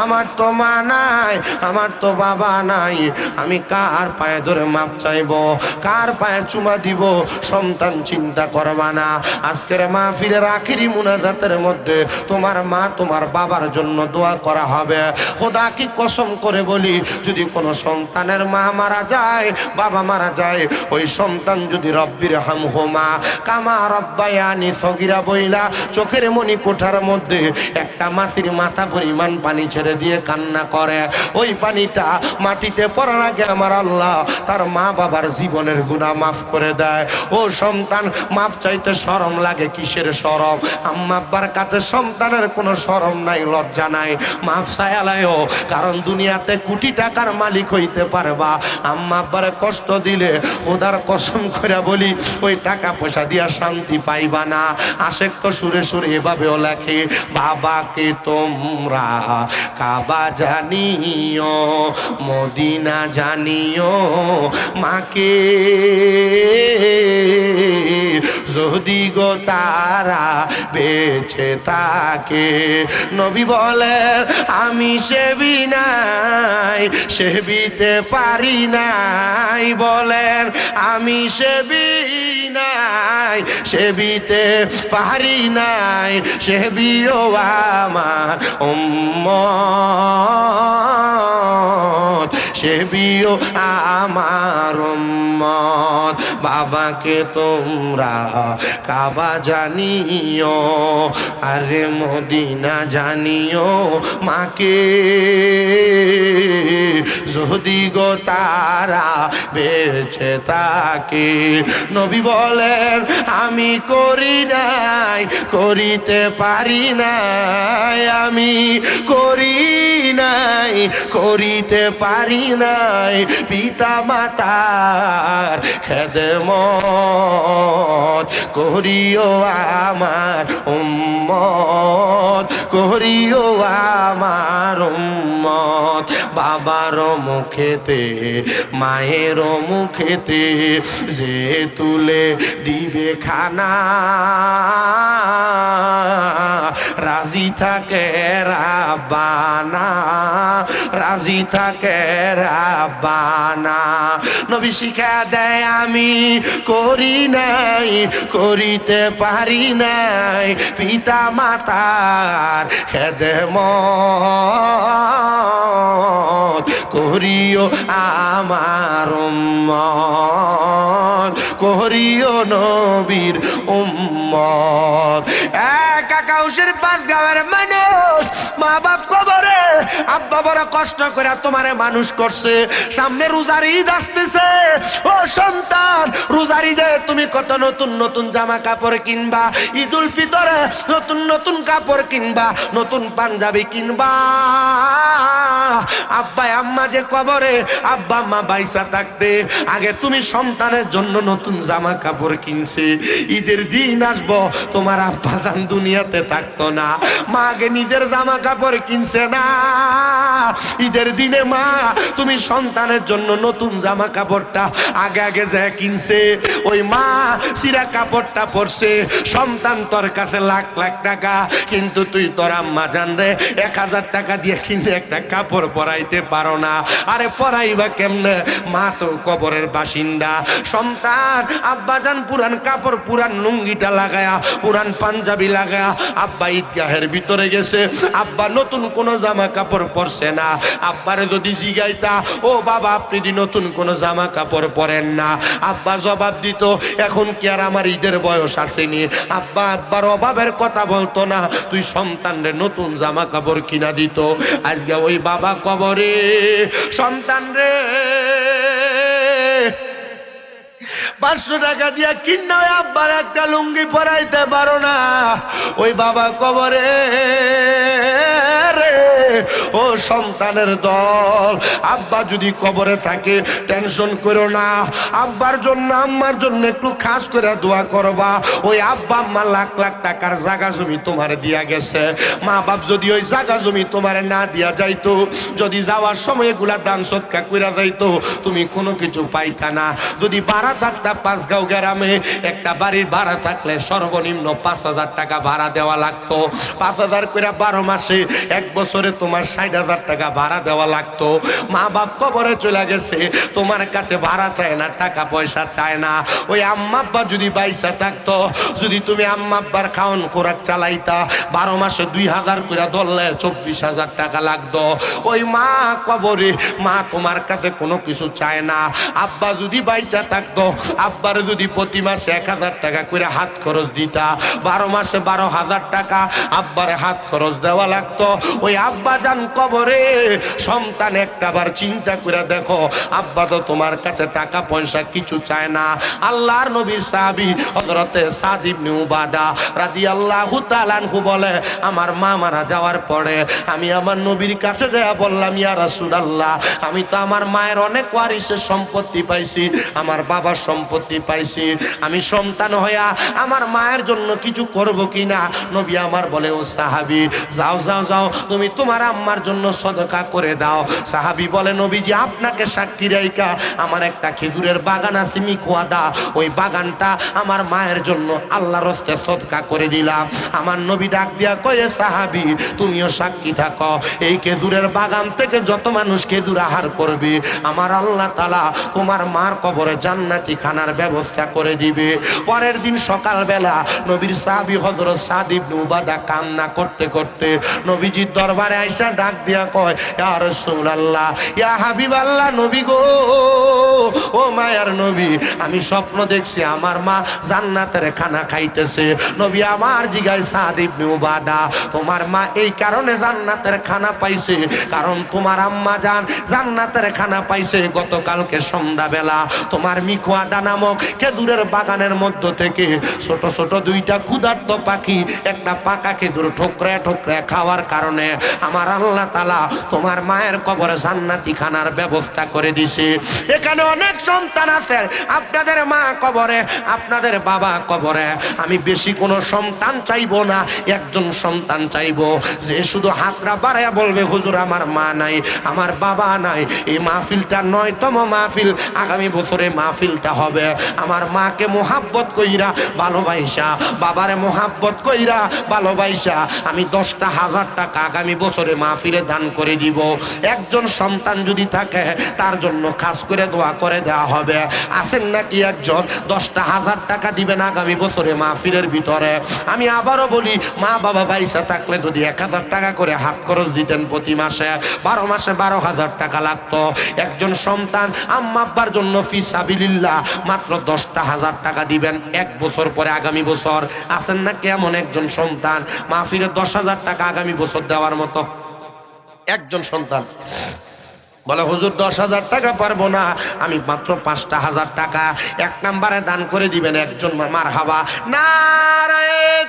A: আমার তো মা নাই, আমার তো বাবা নাই, আমি কার পায়ে ধরে মাপ চাইব? কার পায়ে চুমা দিব? সন্তান চিন্তা করবা না। আজকের মাহফিলের আখিরি মুনাজাতের মধ্যে তোমার মা তোমার বাবার জন্য দোয়া করা হবে। খোদা কি কসম করে বলি, যদি কোনো সন্তানের মা মারা যায়, বাবা মারা যায়, ওই সন্তান যদি রব্বির হামহুমা কামা রব্বায়ানি সগীরা বইলা চোখের মনি কোঠার মধ্যে একটা মাছির মাথা পরিমাণ পানি ছেড়ে দিয়ে কান্না করে, ওই পানিটা মাটিতে পড়ার আগে আমার আল্লাহ তার মা বাবার জীবনের গুনাহ মাফ করে দেয়। ও সন্তান, মাপ চাইতে শরম লাগে? কিসের শরম? আম্মা আব্বার কাছে সন্তানের কোনো শরম নাই, লজ্জা নাই, মাফ চাইলায়ও। কারণ দুনিয়াতে কোটি টাকার মালিক হইতে পারবা, আম্মা আব্বারে কষ্ট দিলে খোদার কসম করে বলি ওই টাকা পয়সা দিয়া শান্তি পাইবা না। আশেক তো সুরে সুরে এভাবেও লেখে, বাবাকে তোমরা কাবা জানিও, মদিনা জানিও, মাকে যদি গো তারা বেঁচে থাকে। নবী বলে আমি সেবি নাই, সেবিতে পারি নাই, বলেন আমি সেবি নাই, সেবিতে পারি নাই, সেবিও আমার উম্মত, সেবিও আমার উম্মত। বাবাকে তোমরা কাবা জানিও, আরে মদিনা জানিও, মাকে যদি গো তারা বেঁচে থাকে। নবী বলেন আমি করি নাই, করিতে পারি নাই, আমি করি নাই, করিতে পারি নাই, পিতা মাতার খেদমত করিও আমার উম্মত, করিও আমার উম্মত। বাবার মুখেতে মায়ের মুখেতে যে তুলে দিবে খানা, রাজি থাকে রাব্বানা, রাজি থাকে রাব্বানা। নবী শিখা দেয় আমি করি নাই, করিতে পারি নাই, পিতা মাতার খেদমত করিও আমার উম্মত, করিও নবীর উম্মত। এক আকাশের পাঁচ গাঁয়ের মানুষ, মা বাপ কবরে, আব্বা বড় কষ্ট করে তোমারে মানুষ করছে, সামনে রোজার ঈদ আসতেছে। ও সন্তান, রোজার ঈদে তুমি কত নতুন নতুন জামা কাপড় কিনবা, ঈদুল ফিতরে নতুন নতুন কাপড় কিনবা, নতুন পাঞ্জাবি কিনবা। আব্বা আম্মা যে কবরে, আব্বা আম্মা বাইসা থাকতে আগে তুমি সন্তানের জন্য নতুন জামা কাপড় কিনছে। ঈদের দিন আসবো তোমার আব্বা জান দুনিয়াতে থাকতো না, মা আগে নিজের জামা কাপড় কিনছে না। ঈদের দিনে মা তুমি সন্তানের জন্য নতুন জামা কাপড়টা আগে আগে যা কিনছে, ওই মা চিরা কাপড়টা পরছে। সন্তান তোর কাছে লাখ লাখ টাকা, কিন্তু তুই তোর আম্মা জান রে 1000 টাকা দিয়ে কিনে একটা কাপড় পরাইতে পারো না। আরে পরাইবা কেমনে? মা তো কবরের বাসিন্দা। সন্তান আব্বা জান পুরান কাপড়, পুরান লুঙ্গিটা লাগায়া, পুরান পাঞ্জাবি লাগায়া আব্বা ঈদগাহের ভিতরে গেছে, আব্বা নতুন কোন জামা কাপড় পরছে না। আব্বারে যদি জিগাইতা ও বাবা আপনি দি নতুন কোন জামা কাপড় পরেন না, আব্বা জবাব দিত এখন কি আর আমার ঈদের বয়স আসেনি? আব্বা আব্বার অভাবের কথা বলতো না, তুই সন্তানরে নতুন জামা কাপড় কিনা দিত। আজকে ওই বাবা কবরে, সন্তান রে 500 টাকা দিয়া কিনা আব্বার একটা লুঙ্গি পরাইতে পারো না। ওই বাবা কবরে রে, ও সন্তানের দল। আব্বা যদি কবরে থাকে টেনশন করো না, আব্বার জন্য আম্মার জন্য একটু খাস করে দোয়া করবা। ওই আব্বা আম্মা লাখ লাখ টাকার জায়গা জমি তোমার দিয়া গেছে, মা বাপ যদি ওই জায়গা জমি তোমার না দিয়া যাইতো, যদি যাওয়ার সময় এগুলা দান সৎকার কইরা যাইতো, তুমি কোনো কিছু পাইতা না। যদি ভাড়া থাকতা পাঁচগাঁও গ্রামে, একটা বাড়ির ভাড়া থাকলে সর্বনিম্ন 5,000 টাকা ভাড়া দেওয়া লাগতো। 5,000 করে 12 মাসে, এক বছরে তোমার 60,000 টাকা ভাড়া দেওয়া লাগতো। মা বাপ কবরে চলে গেছে, তোমার কাছে ভাড়া চায় না, টাকা পয়সা চায় না। ওই আম্মা আব্বা যদি বাইসা থাকতো, যদি তুমি আম্মা আব্বার খাওন খোরাক চালাইতা, 12 মাসে 2,000 করে ধরলে 24,000 টাকা লাগতো। ওই মা কবরে, মা তোমার কাছে কোনো কিছু চায় না। আব্বা যদি বাইচা থাকতো, আব্বারে যদি প্রতি মাসে 1,000 টাকা করে হাত খরচ দিতা, 12 মাসে 12,000 টাকা আব্বারে হাত খরচ দেওয়া লাগতো। ওই আব্বা যান কবরে, সন্তান একটাবার চিন্তা করে দেখো, আব্বা তো তোমার কাছে টাকা পয়সা কিছু চায় না। আল্লাহর নবীর সাহাবী হযরতে সাদ ইবনে উবাদা রাদিয়াল্লাহু তাআলা আনহু বলে, আমার মা মারা যাওয়ার পরে আমি আমার নবীর কাছে যাইয়া বললাম, ইয়া রাসূলুল্লাহ, আমি তো আমার মায়ের অনেক ওয়ারিসের সম্পত্তি পাইছি, আমার বাবার সম্পত্তি পাইছি, আমি সন্তান হইয়া আমার মায়ের জন্য কিছু করব কিনা? নবী আমার বলে, ও সাহাবী, যাও যাও যাও, তুমি তোমার আম্মার জন্য সদকা করে দাও। সাহাবী বলে, নবীজি আপনাকে সাক্ষী রাইখা আমার একটা খেজুরের বাগান আছে মিকুয়াদা, ওই বাগানটা আমার মায়ের জন্য আল্লাহর হস্তে সদকা করে দিলাম। আমার নবী ডাক দিয়া কয়ে, সাহাবী তুমিও সাক্ষী থাকো, এই খেজুরের বাগান থেকে যত মানুষ খেজুর আহার করবে, আমার আল্লাহ তাআলা তোমার মার কবরে জান্নাতি খানার ব্যবস্থা করে দিবে। পরের দিন সকালবেলা নবীর সাহাবী হযরত সাদ ইবনে উবাদা কান্না করতে করতে নবীজির দরবারে আইসা ডাক দিয়া কয়, ইয়া রাসূলুল্লাহ, ইয়া হাবিবাল্লাহ, নবী গো, ও মায়ার নবী, আমি স্বপ্ন দেখছি আমার মা জান্নাতের খানা খাইতেছে। নবী আমার জিগায়, সাদ ইবনে উবাদা, তোমার মা এই কারণে জান্নাতের খানা পাইছে, কারণ তোমার আম্মা জান জান্নাতের খানা পাইছে গতকালকে সন্ধ্যাবেলা তোমার মিকুয়াদা নামক খেজুরের বাগানের মধ্য থেকে ছোট ছোট 2টা ক্ষুধার্ত পাখি একটা পাকা খেজুর ঠোকরে ঠোকরে খাওয়ার কারণে আমার আল্লাহ তাআলা তোমার মায়ের কবরে জান্নাতি খানার ব্যবস্থা করে দিছে। এখানে অনেক সন্তান আছে, আপনাদের মা কবরে, আপনাদের বাবা কবরে, আমি বেশি কোনো সন্তান চাইবো না, একজন সন্তান চাইবো যে শুধু হাতরা বাড়ায় বলবে, হুজুর আমার মা নাই, আমার বাবা নাই। এই মাহফিলটা 9তম মাহফিল, আগামী বছরে মাহফিলটা হবে আমার মাকে মোহাব্বত কইরা ভালোবাসা, বাবারে মোহাব্বত কইরা ভালোবাসা আমি 10,000 টাকা আগামী বছরে মাহফিলে দান করে দিব। একজন সন্তান যদি থাকে তার জন্য খাস করে দোয়া করে দেওয়া হবে। আছেন নাকি একজন 10,000 টাকা দিবেন আগামী বছরে মাহফিলের ভিতরে? আমি আবারও বলি, মা বাবা বাইসা থাকলে যদি 1,000 টাকা করে হাত খরচ দিতেন প্রতি মাসে, 12 মাসে 12,000 টাকা লাগতো। একজন সন্তান আম্মা আব্বার জন্য ফি সাবিলিল্লাহ মাত্র 10,000 টাকা দিবেন এক বছর পরে, আগামী বছর। আছেন না কেমন একজন সন্তান মাহফিলে 10,000 টাকা আগামী বছর দেওয়ার মতো? একজন সন্তান বলে, হুজুর 10,000 টাকা পারবো না, আমি মাত্র 5,000 টাকা এক নম্বরে দান করে দিবেন একজন। মারহাবা, নারে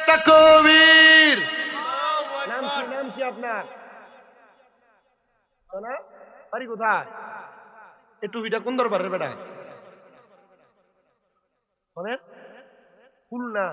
A: তাকবীর। নাম কি আপনার? বাড়ি কোথায়? এই টুপিটা কোন দরবারের বেটা? খুলনা।